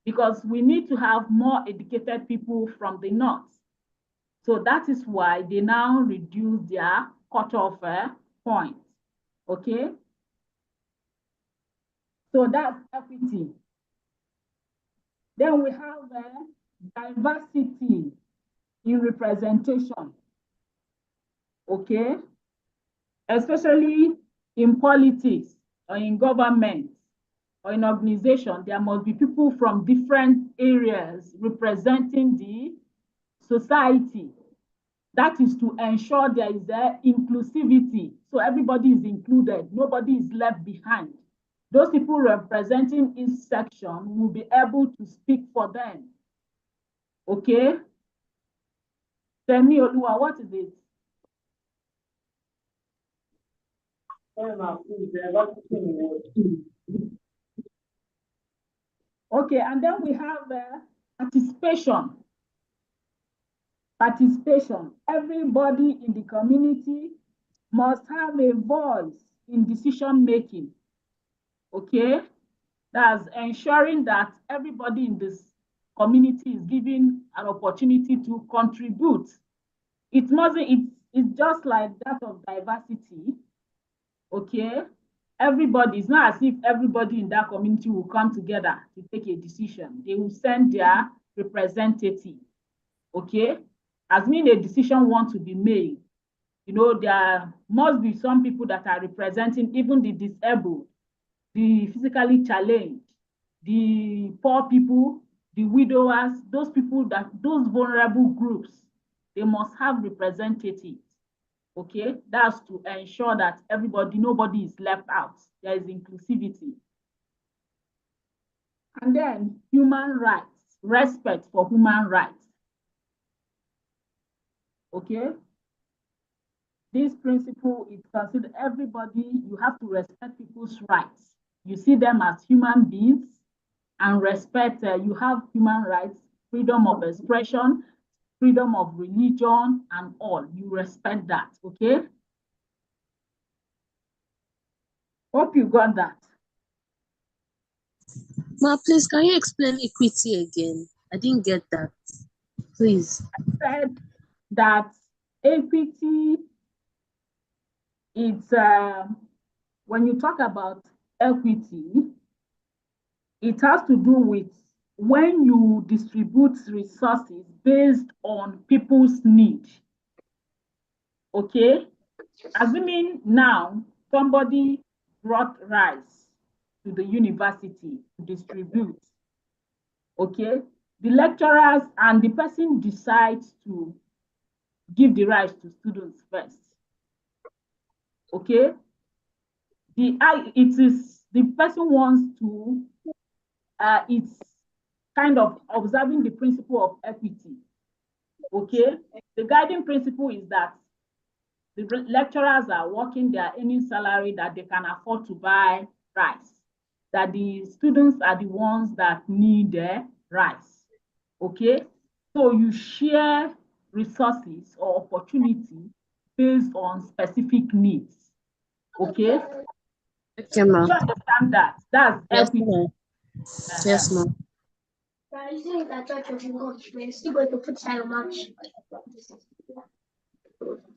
because we need to have more educated people from the north. So that is why they now reduce their cutoff point. Okay? So that's equity. Then we have diversity in representation. Okay? Especially in politics or in government or in organization, there must be people from different areas representing the society. That is to ensure there is inclusivity. So everybody is included, nobody is left behind. Those people representing each section will be able to speak for them. Okay? Tell me, Olua, what is it? Okay, and then we have participation. Participation. Everybody in the community must have a voice in decision making. Okay? That's ensuring that everybody in this community is given an opportunity to contribute. It mustn't, it's just like that of diversity. Okay? Everybody, it's not as if everybody in that community will come together to take a decision. They will send their representative. Okay? As mean a decision wants to be made, you know, there must be some people that are representing even the disabled, the physically challenged, the poor people, the widowers, those people those vulnerable groups, they must have representatives. Okay, that's to ensure that nobody is left out. There is inclusivity. And then human rights, respect for human rights. Okay, this principle is considered everybody, you have to respect people's rights. You see them as human beings and respect, you have human rights, freedom of expression, freedom of religion and all. You respect that, okay? Hope you got that. Ma, please, can you explain equity again? I didn't get that. Please. I said that equity is, when you talk about equity, it has to do with when you distribute resources based on people's need. Okay? Assuming now somebody brought rice to the university to distribute. Okay? The lecturers and the person decides to give the rice to students first. Okay? The person wants to, it's kind of observing the principle of equity. Okay? The guiding principle is that the lecturers are working their earning salary that they can afford to buy rice, that the students are the ones that need the rice. Okay? So you share resources or opportunity based on specific needs. Okay? Okay, ma'am. You understand that? That's equity. Yes, ma'am.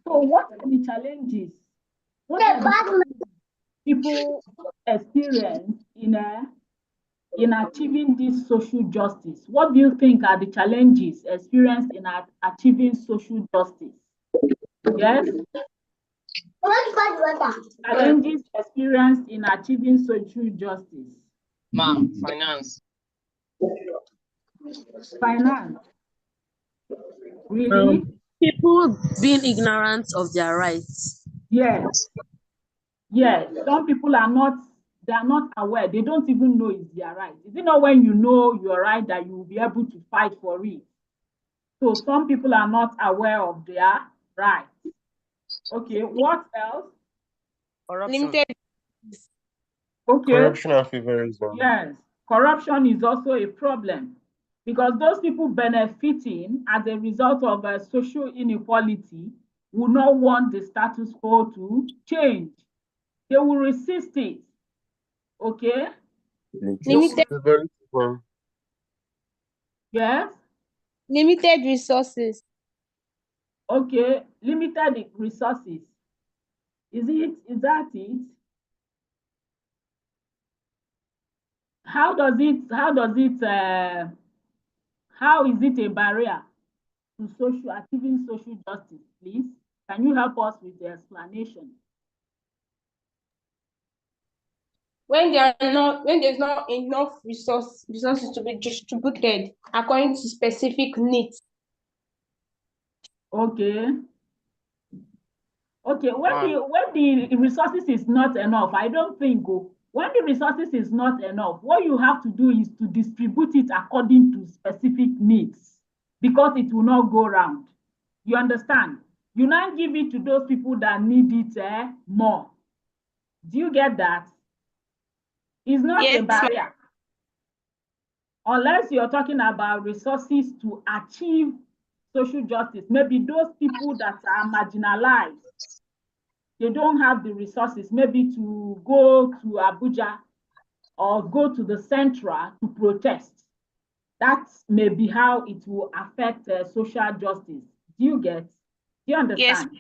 So what are the challenges? What are the challenges people experience in achieving this social justice? What do you think are the challenges experienced in achieving social justice? Yes? Challenges experienced in achieving social justice. Ma'am, finance. Finance. Really? People being ignorant of their rights. Yes. Yes. Some people are not, they are not aware. They don't even know it's their right. Is it not when you know your right that you will be able to fight for it? So some people are not aware of their rights. Okay, what else? Corruption. Limited. Okay. Corruption and favorism. Yes, corruption is also a problem because those people benefiting as a result of social inequality will not want the status quo to change. They will resist it. Okay? Limited. Favorism. Yes? Limited resources. Okay, limited resources. Is that it? How is it a barrier to achieving social justice, please? Can you help us with the explanation? When there's not enough resources to be distributed according to specific needs. Okay. Okay, when the resources is not enough, I don't think when the resources is not enough, what you have to do is to distribute it according to specific needs because it will not go round. You understand? You now give it to those people that need it more. Do you get that? It's not a barrier. Unless you're talking about resources to achieve social justice, maybe those people that are marginalized, they don't have the resources maybe to go to Abuja or go to the Central to protest. That may be how it will affect social justice. Do you understand?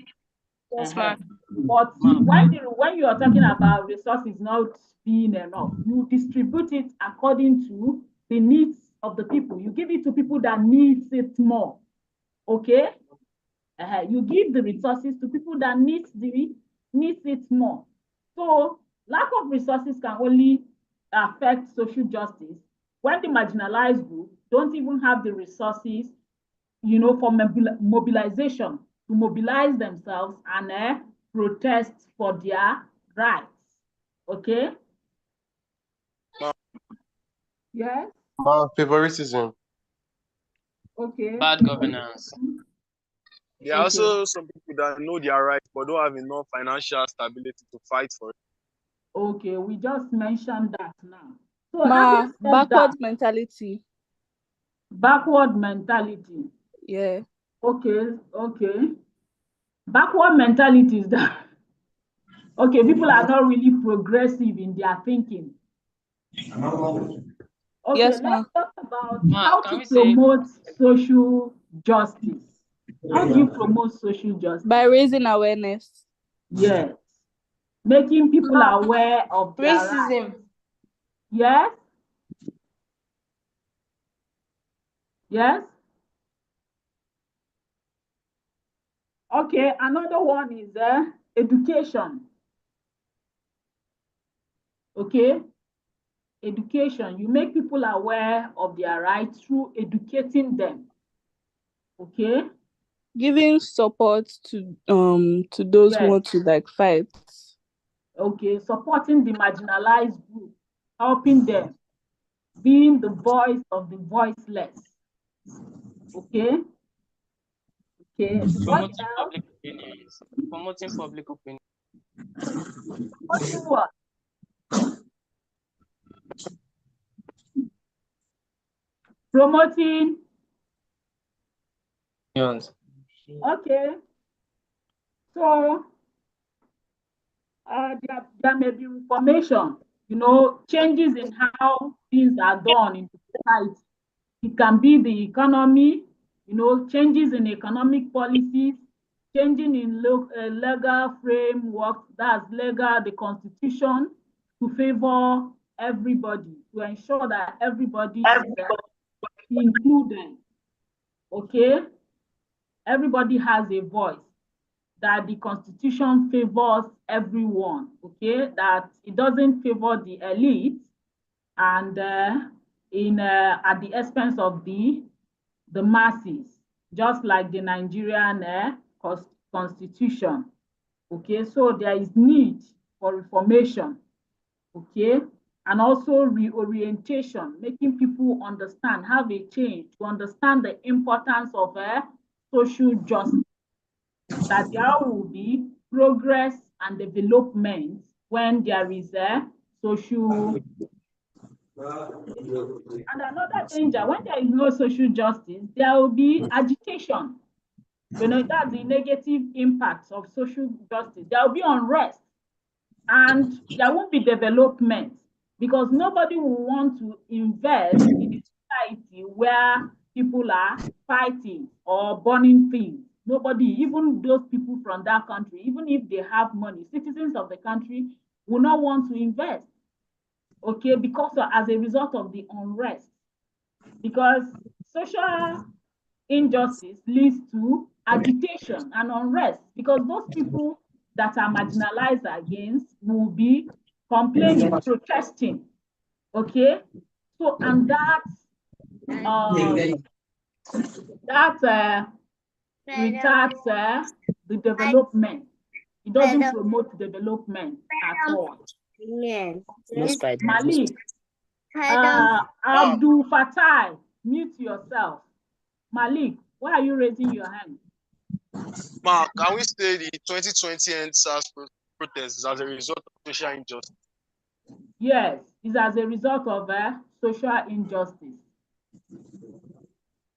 Yes, ma'am. But when you are talking about resources not being enough, you distribute it according to the needs of the people. You give it to people that needs it more. Okay? You give the resources to people that needs it more. So lack of resources can only affect social justice when the marginalized group don't even have the resources, for mobilization, to mobilize themselves and protest for their rights. Okay? Yes? Favoritism. Okay. Bad governance. There are also some people that know their rights but don't have enough financial stability to fight for it. Okay, we just mentioned that now. So backward mentality. Backward mentality. Yeah. Okay. Backward mentality is that okay, people are not really progressive in their thinking. Okay, yes, let's talk about Ma, how to promote social justice. How do you promote social justice? By raising awareness. Yes. Making people aware of their racism. Rights. Yes? Yes? Okay, another one is education. Okay? Education. You make people aware of their rights through educating them. Okay? Giving support to those who want to fight. Okay, supporting the marginalized group, helping them, being the voice of the voiceless. Okay? Okay. Promoting public opinions. Promoting public opinion. What? Promoting. Yes. Okay. So there may be information, changes in how things are done in society. It can be the economy, changes in economic policies, changing in legal framework, that's the constitution, to favor everybody, to ensure that everybody is included. Okay? Everybody has a voice. that the Constitution favors everyone, okay? That it doesn't favor the elite and at the expense of the masses, just like the Nigerian Constitution, okay? So there is need for reformation, okay? And also reorientation, making people understand, have a change to understand the importance of social justice, that there will be progress and development when there is a social. And another danger, when there is no social justice, there will be agitation. You know, that's the negative impacts of social justice. There will be unrest and there won't be development because nobody will want to invest in a society where people are fighting or burning things. Nobody, even those people from that country, even if they have money, citizens of the country will not want to invest, okay, because as a result of the unrest. Because social injustice leads to agitation and unrest because those people that are marginalized against will be complaining, protesting, okay? So, and that retards the development. It doesn't promote development at all. Malik, Abdul Fatai, mute yourself. Malik, why are you raising your hand? Ma, can we say the 2020 EndSARS protest is as a result of social injustice? Yes, it's as a result of social injustice.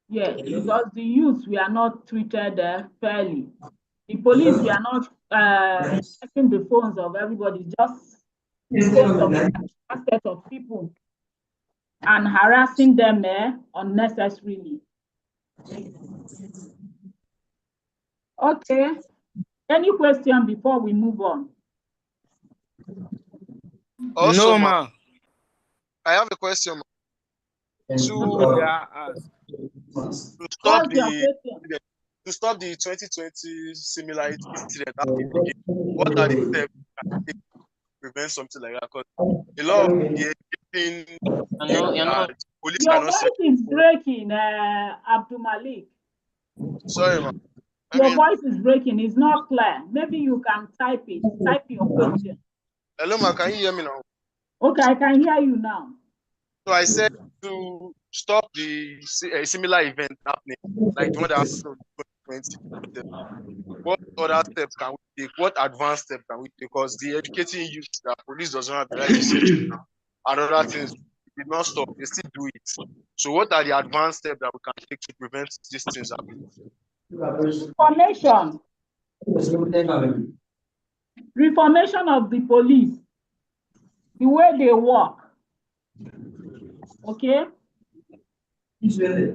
Yes, because the youth were not treated fairly. The police were not checking the phones of everybody, just the phones of a basket of people and harassing them unnecessarily. Okay. Any question before we move on? Also, no, ma. I have a question. To stop the 2020 similar incident happening again, what are the steps to take to prevent something like that? Because a lot of the thing police Your cannot voice is breaking, Abdul Malik. Sorry, ma. Your voice is breaking. It's not clear. Maybe you can type it. Type your question. Hello, ma. Can you hear me now? Okay, I can hear you now. So I said to stop the similar event happening, like the one that happened in 2020. What other steps can we take? What advanced steps can we take? Because the educating youth that police doesn't have the right to search now and other things did not stop. They still do it. So what are the advanced steps that we can take to prevent these things happening? Reformation of the police, the way they work. Okay? Okay,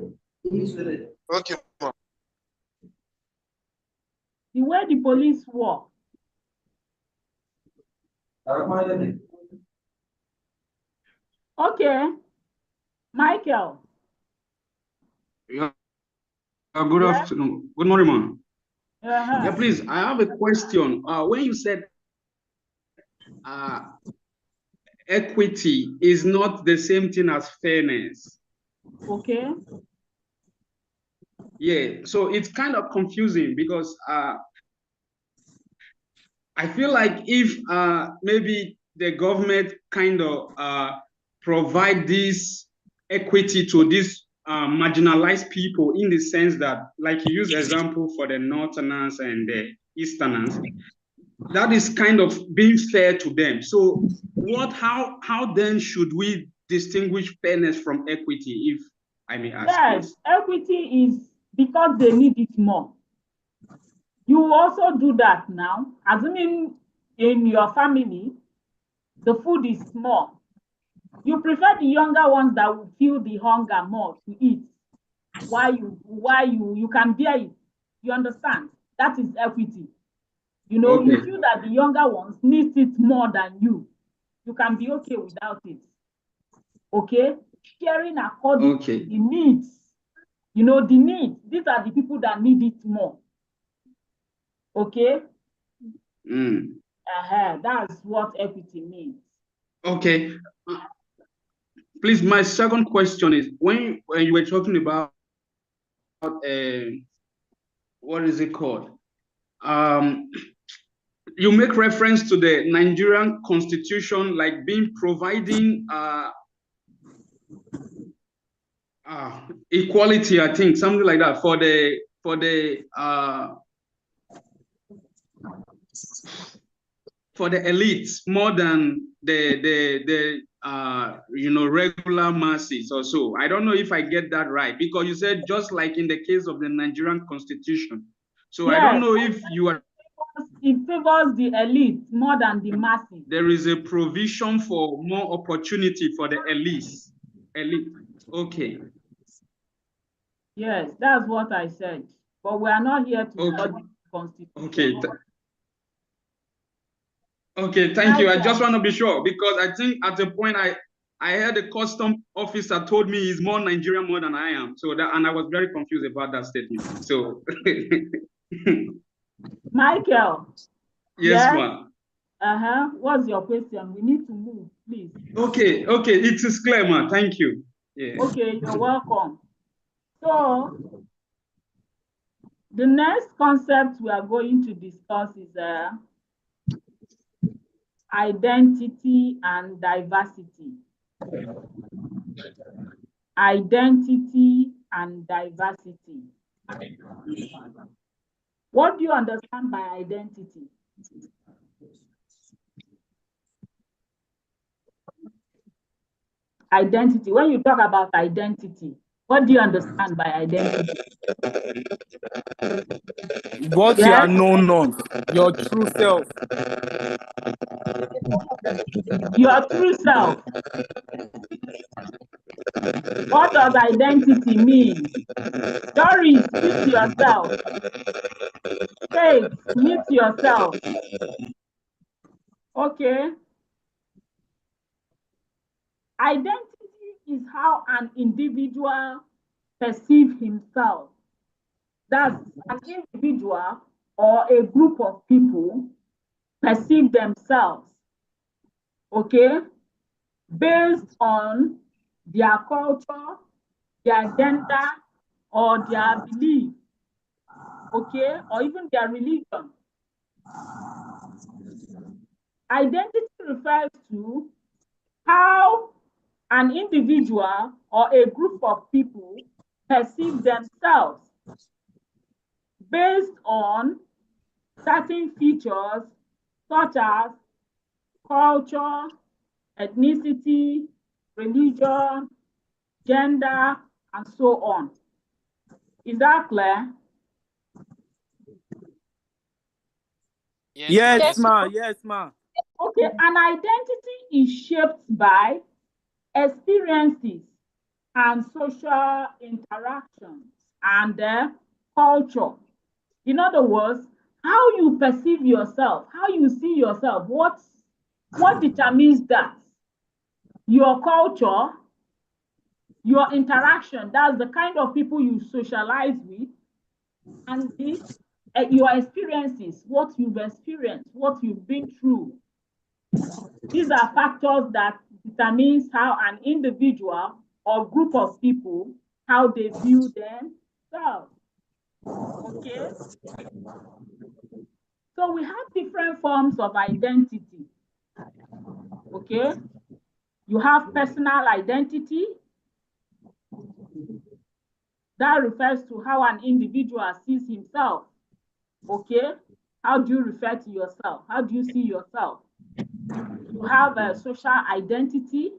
ma'am. The way the police work. Okay. Michael. Yeah. Good afternoon. Good morning, ma'am. Yeah, please, I have a question. When you said equity is not the same thing as fairness. Okay. Yeah, so it's kind of confusing because I feel like if maybe the government kind of provide this equity to these marginalized people in the sense that, like you use example for the Northerners and the Easterners, that is kind of being fair to them. So how then should we distinguish fairness from equity, if I may ask? Yes, please? Equity is because they need it more. You also do that now. Assuming in your family, the food is small. You prefer the younger ones that will feel the hunger more to eat. Why you can bear it. You understand? That is equity. You know, okay. You feel that the younger ones need it more than you. You can be okay without it. Okay? Sharing according to the needs. You know, the needs. These are the people that need it more. Okay? Mm. That's what equity means. Okay. Please, my second question is, when you were talking about what is it called? You make reference to the Nigerian constitution, like being providing equality, I think, something like that, for the elites more than the regular masses or so. I don't know if I get that right, because you said just like in the case of the Nigerian constitution. So yes, I don't know if you are. It favors the elite more than the masses. There is a provision for more opportunity for the elites. Elite. Okay. Yes, that's what I said. But we are not here to study the constitution. Okay, thank you. I just want to be sure, because I think at a point I heard a custom officer told me he's more Nigerian more than I am. So that, and I was very confused about that statement. So Michael. Yes, ma'am. What's your question? We need to move, please. Okay, it is clear, ma'am. Thank you. Yeah. Okay, you're welcome. So the next concept we are going to discuss is identity and diversity. Identity and diversity. What do you understand by identity? Identity. When you talk about identity, what do you understand by identity? What you are known on, your true self. Your true self. What does identity mean? Doris, mute yourself. Faith, mute yourself. Okay. Identity is how an individual perceives himself. That's an individual or a group of people perceive themselves, okay, based on their culture, their gender, or their belief, okay, or even their religion. Identity refers to how an individual or a group of people perceive themselves based on certain features such as culture, ethnicity, religion, gender, and so on. Is that clear? Yes, ma. Yes, ma. Okay, an identity is shaped by experiences and social interactions and culture. In other words, how you perceive yourself, how you see yourself, what determines that? Your culture, your interaction, that's the kind of people you socialize with, and your experiences, what you've experienced, what you've been through. These are factors that determines how an individual or group of people, how they view themselves. Okay? So we have different forms of identity. Okay? You have personal identity. That refers to how an individual sees himself. Okay? How do you refer to yourself? How do you see yourself? You have a social identity.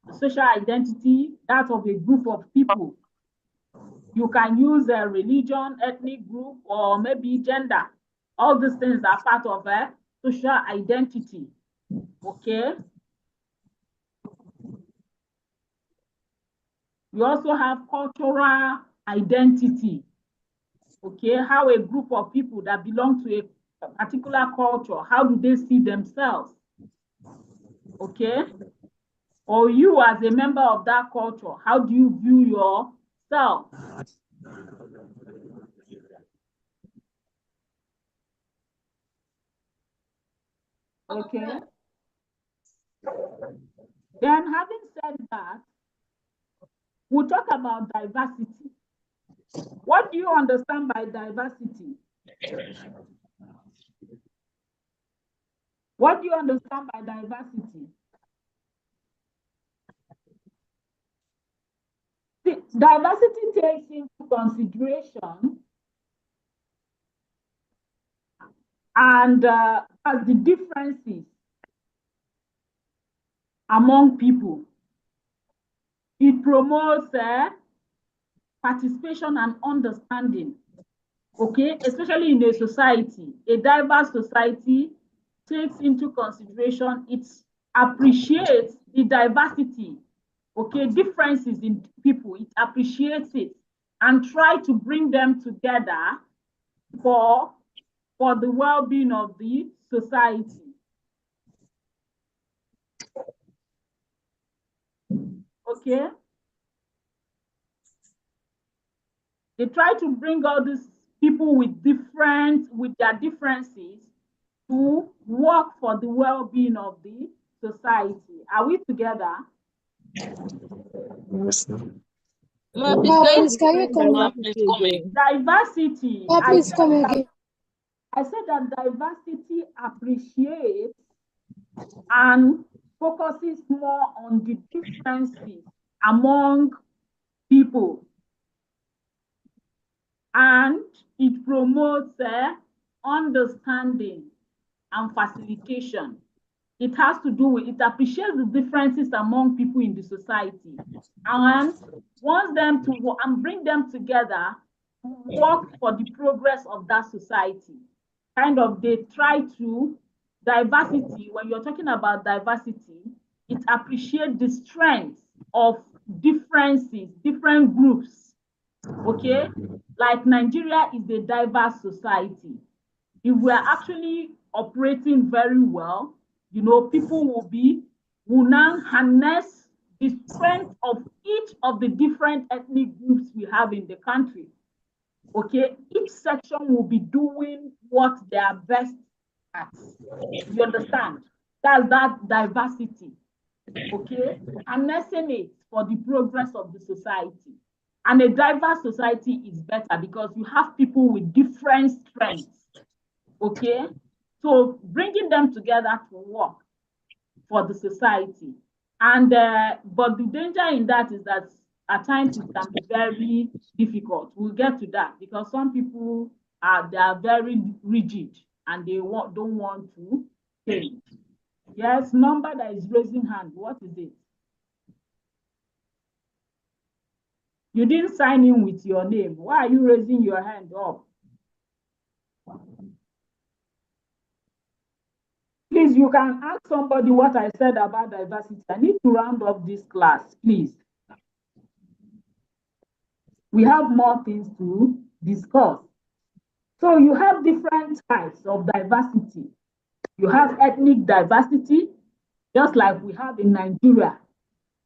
The social identity, that of a group of people. You can use a religion, ethnic group, or maybe gender. All these things are part of a social identity. Okay? You also have cultural identity. Okay? How a group of people that belong to a particular culture, how do they see themselves? Okay? Or you as a member of that culture, how do you view yourself? Okay. Then having said that, we'll talk about diversity. What do you understand by diversity? What do you understand by diversity? See, diversity takes into consideration and as the differences among people. It promotes participation and understanding, okay, especially in a society. A diverse society takes into consideration, it appreciates the diversity, okay, differences in people, it appreciates it and try to bring them together for the well-being of the society. Okay? They try to bring all these people with their differences to work for the well-being of the society. Are we together? Ma, please, can you Explain come diversity again? Diversity. Ma, please come again. I said that diversity appreciates and focuses more on the differences among people. And it promotes understanding and facilitation. It has to do with, it appreciates the differences among people in the society and wants them to and bring them together to work for the progress of that society. Kind of, they try to, diversity, when you're talking about diversity, it appreciates the strengths of differences, different groups. Okay, like Nigeria is a diverse society. If we're actually operating very well, you know, people will now harness the strength of each of the different ethnic groups we have in the country. Okay, each section will be doing what they are best at. You understand? That's that diversity. Okay, harnessing it for the progress of the society. And a diverse society is better because you have people with different strengths. Okay, so bringing them together to work for the society. And but the danger in that is that at times it can be very difficult. We'll get to that because some people they are very rigid and they don't want to change. Yes, number that is raising hand. What is it? You didn't sign in with your name. Why are you raising your hand up? Please, you can ask somebody what I said about diversity. I need to round up this class, please. We have more things to discuss. So you have different types of diversity. You have ethnic diversity, just like we have in Nigeria.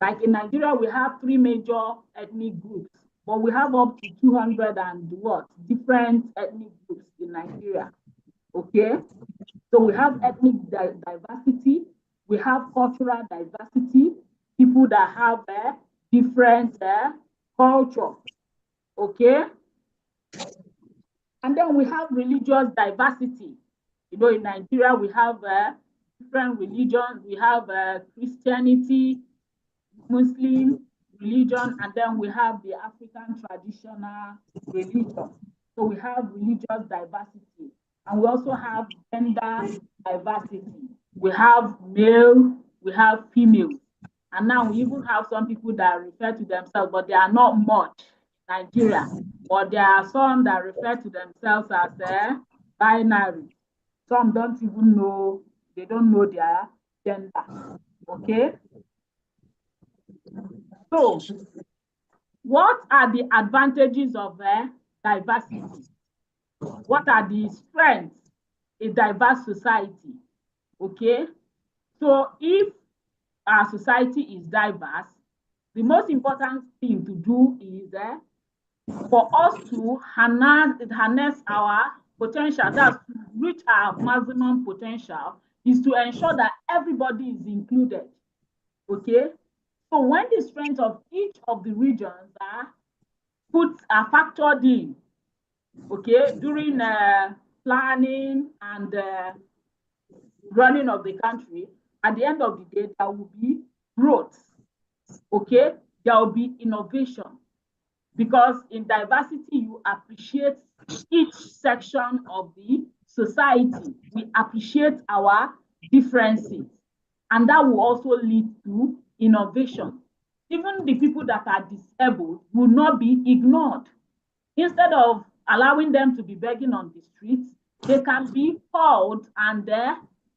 Like in Nigeria, we have 3 major ethnic groups, but we have up to 200 and what? Different ethnic groups in Nigeria. Okay? So we have ethnic diversity, we have cultural diversity, people that have different culture. Okay? And then we have religious diversity. You know, in Nigeria, we have different religions. We have Christianity, Muslim religion, and then we have the African traditional religion. So we have religious diversity. And we also have gender diversity. We have male, we have female. And now we even have some people that refer to themselves, but they are not much in Nigeria. But there are some that refer to themselves as binary. Some don't even know, they don't know their gender. Okay? So, what are the advantages of diversity? What are the strengths in a diverse society? Okay, so if our society is diverse, the most important thing to do is for us to harness our potential, that's to reach our maximum potential is to ensure that everybody is included. Okay? So when the strengths of each of the regions are factored in, okay, during planning and running of the country, at the end of the day, there will be growth. Okay? There will be innovation. Because in diversity, you appreciate each section of the society. We appreciate our differences. And that will also lead to innovation. Even the people that are disabled will not be ignored. Instead of allowing them to be begging on the streets, they can be called and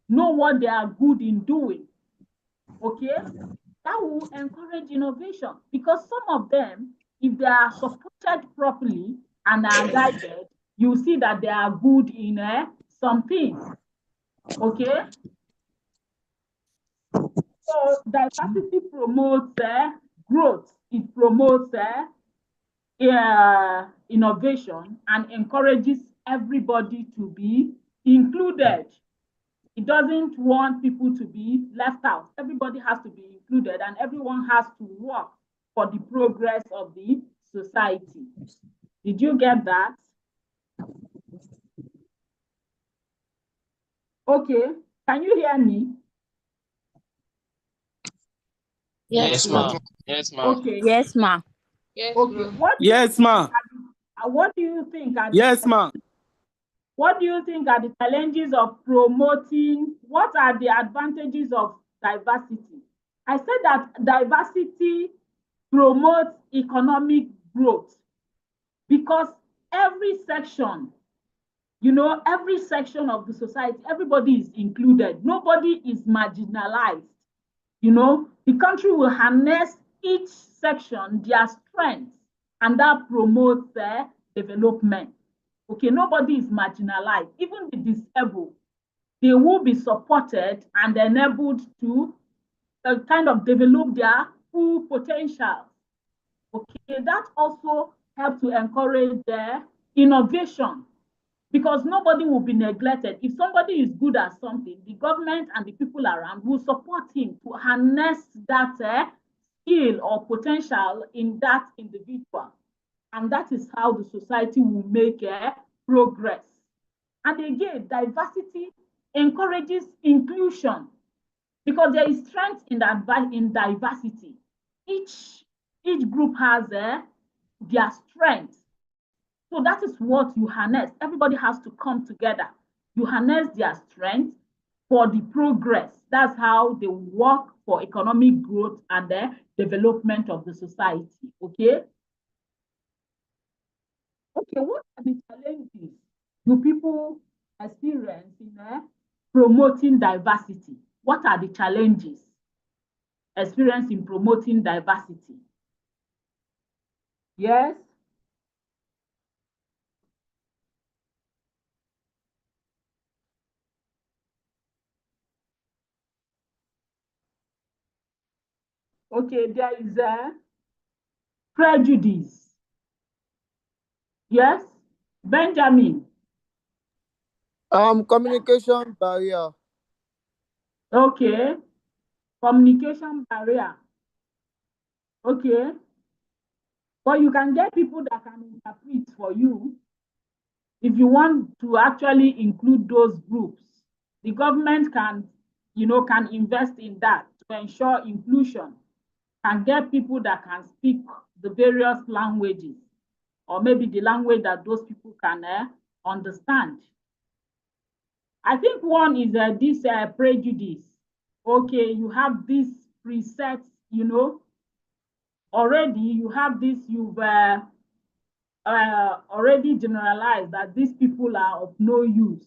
know what they are good in doing. Okay? That will encourage innovation because some of them, if they are supported properly and are guided, you see that they are good in some things. Okay? So diversity promotes growth. It promotes innovation and encourages everybody to be included. It doesn't want people to be left out. Everybody has to be included and everyone has to work for the progress of the society. Did you get that? Okay. Can you hear me? Yes, ma'am. Yes, ma'am. Okay. Yes, ma. Yes, Okay. ma'am. Yes, ma. What do you think? Yes, ma. What do you think are the challenges of promoting? What are the advantages of diversity? I said that diversity promotes economic growth because every section, every section of the society, everybody is included. Nobody is marginalized. The country will harness each section, their strengths, and that promotes development. Okay, nobody is marginalized. Even the disabled, they will be supported and enabled to kind of develop their full potential. Okay, that also helps to encourage innovation because nobody will be neglected. If somebody is good at something, the government and the people around will support him to harness that skill or potential in that individual. And that is how the society will make progress. And again, diversity encourages inclusion because there is strength in diversity. Each group has their strength. So that is what you harness. Everybody has to come together. You harness their strength for the progress. That's how they work for economic growth and the development of the society. Okay? Okay, what are the challenges do people experience in promoting diversity? What are the challenges experienced in promoting diversity? Yes? Okay, there is a prejudice. Yes? Benjamin. Communication barrier. Okay. Communication barrier. Okay. But you can get people that can interpret for you if you want to actually include those groups. The government can invest in that to ensure inclusion, can get people that can speak the various languages, or maybe the language that those people can understand. I think one is this prejudice. Okay, you have this preset, already you have this, you've already generalized that these people are of no use,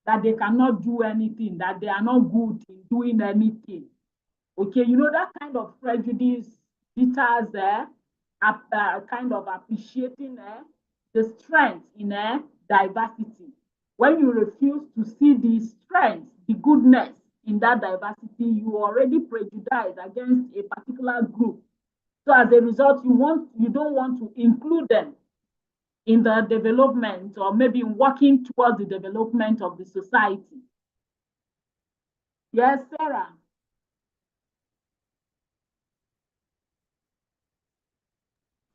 that they cannot do anything, that they are not good in doing anything. Okay, that kind of prejudice deters kind of appreciating the strength in diversity. When you refuse to see the strength, the goodness in that diversity, you already prejudice against a particular group. So as a result, you don't want to include them in the development or maybe working towards the development of the society. Yes, Sarah.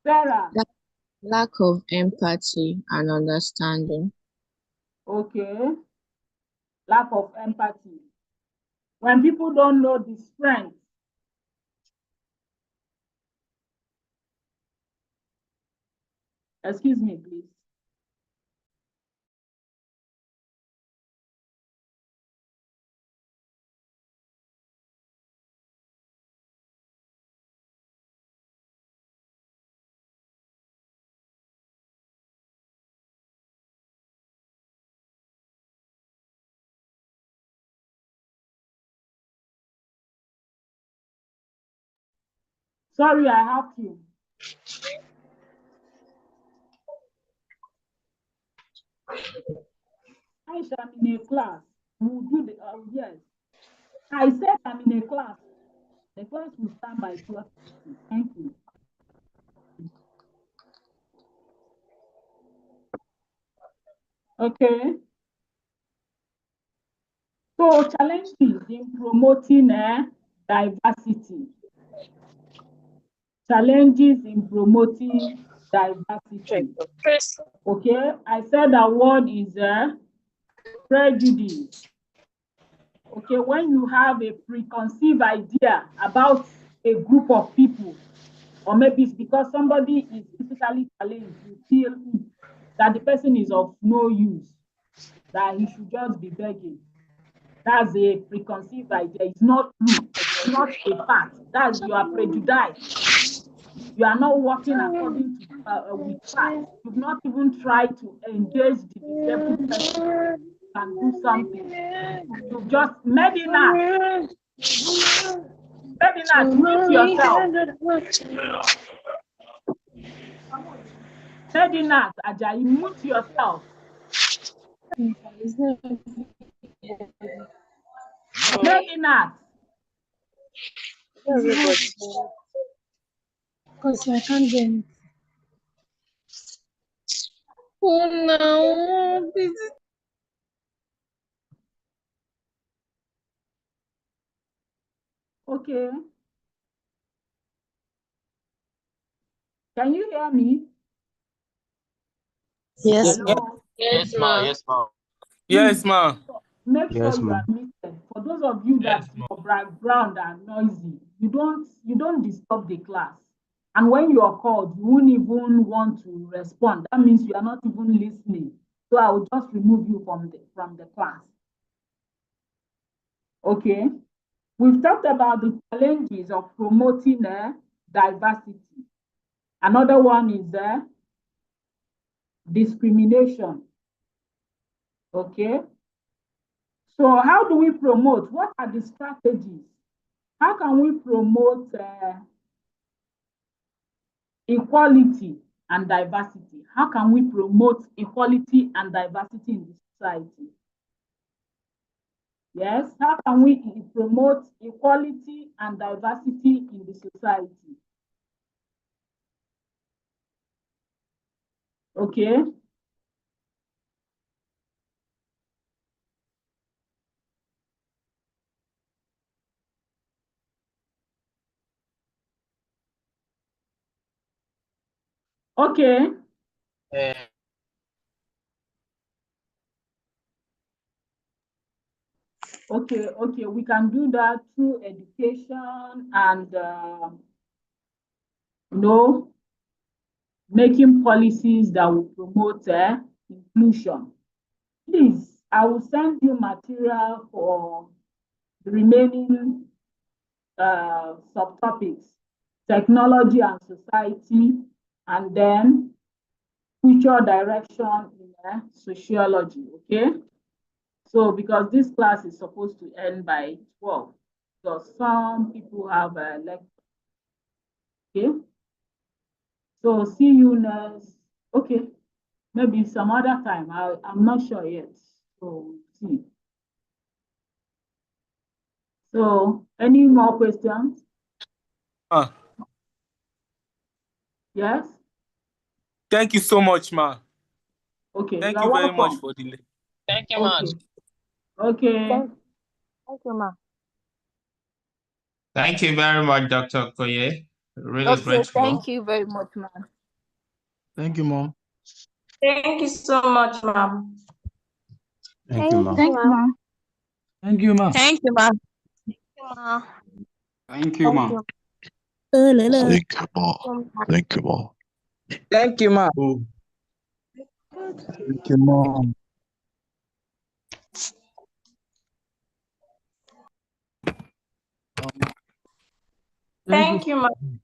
Sarah. Lack of empathy and understanding. Okay. Lack of empathy. When people don't know the strength. Excuse me, please. Sorry, I have to. I'm in a class. We'll do the, yes. I said I'm in a class. The class will start by 12:30. Thank you. Okay. So challenges in promoting diversity. Challenges in promoting diversity. Okay, I said that word is prejudice. Okay, when you have a preconceived idea about a group of people, or maybe it's because somebody is physically challenged, you feel that the person is of no use, that he should just be begging. That's a preconceived idea. It's not true. It's not a fact. That's you are prejudiced. You are not working according to with facts. You've not even tried to engage the disabled person and do something. You've just Medina, mute yourself. Medina, Ajayi, mute yourself. Medina. Because I can't get it. Oh no, this is Okay. Can you hear me? Yes, Hello? Yes, ma. Yes, ma. Yes, ma. Make sure Yes, you are ma'am. muted. For those of you that Yes, ma. your background are noisy, you don't disturb the class. And when you are called, you won't even want to respond. That means you are not even listening. So I will just remove you from the class. Okay. We've talked about the challenges of promoting diversity. Another one is discrimination. Okay. So how do we promote? What are the strategies? How can we promote equality and diversity? How can we promote equality and diversity in the society? Yes, how can we promote equality and diversity in the society? Okay. Okay. Okay, we can do that through education and making policies that will promote inclusion. Please, I will send you material for the remaining subtopics: technology and society, and then future direction in sociology. Okay. So because this class is supposed to end by 12, because some people have a lecture. Okay. So see you next. Okay. Maybe some other time. I'm not sure yet. So see. So any more questions? Yes. Thank you so much, ma. Okay. Thank You are you very much welcome. for the. thank you, ma. Okay. Okay. Thank you, ma. Thank you very much, Dr. Okoye. Really Okay, grateful. thank you very much, ma'am. Thank you, Mom. Thank you so much, ma'am. Thank you, ma'am. Thank you, ma'am. Thank you, ma'am. Thank you, ma'am. Thank you, ma'am. Thank you, Ma. Thank you, Ma. Thank you, ma'am. Thank you, Mom. Thank you, ma'am.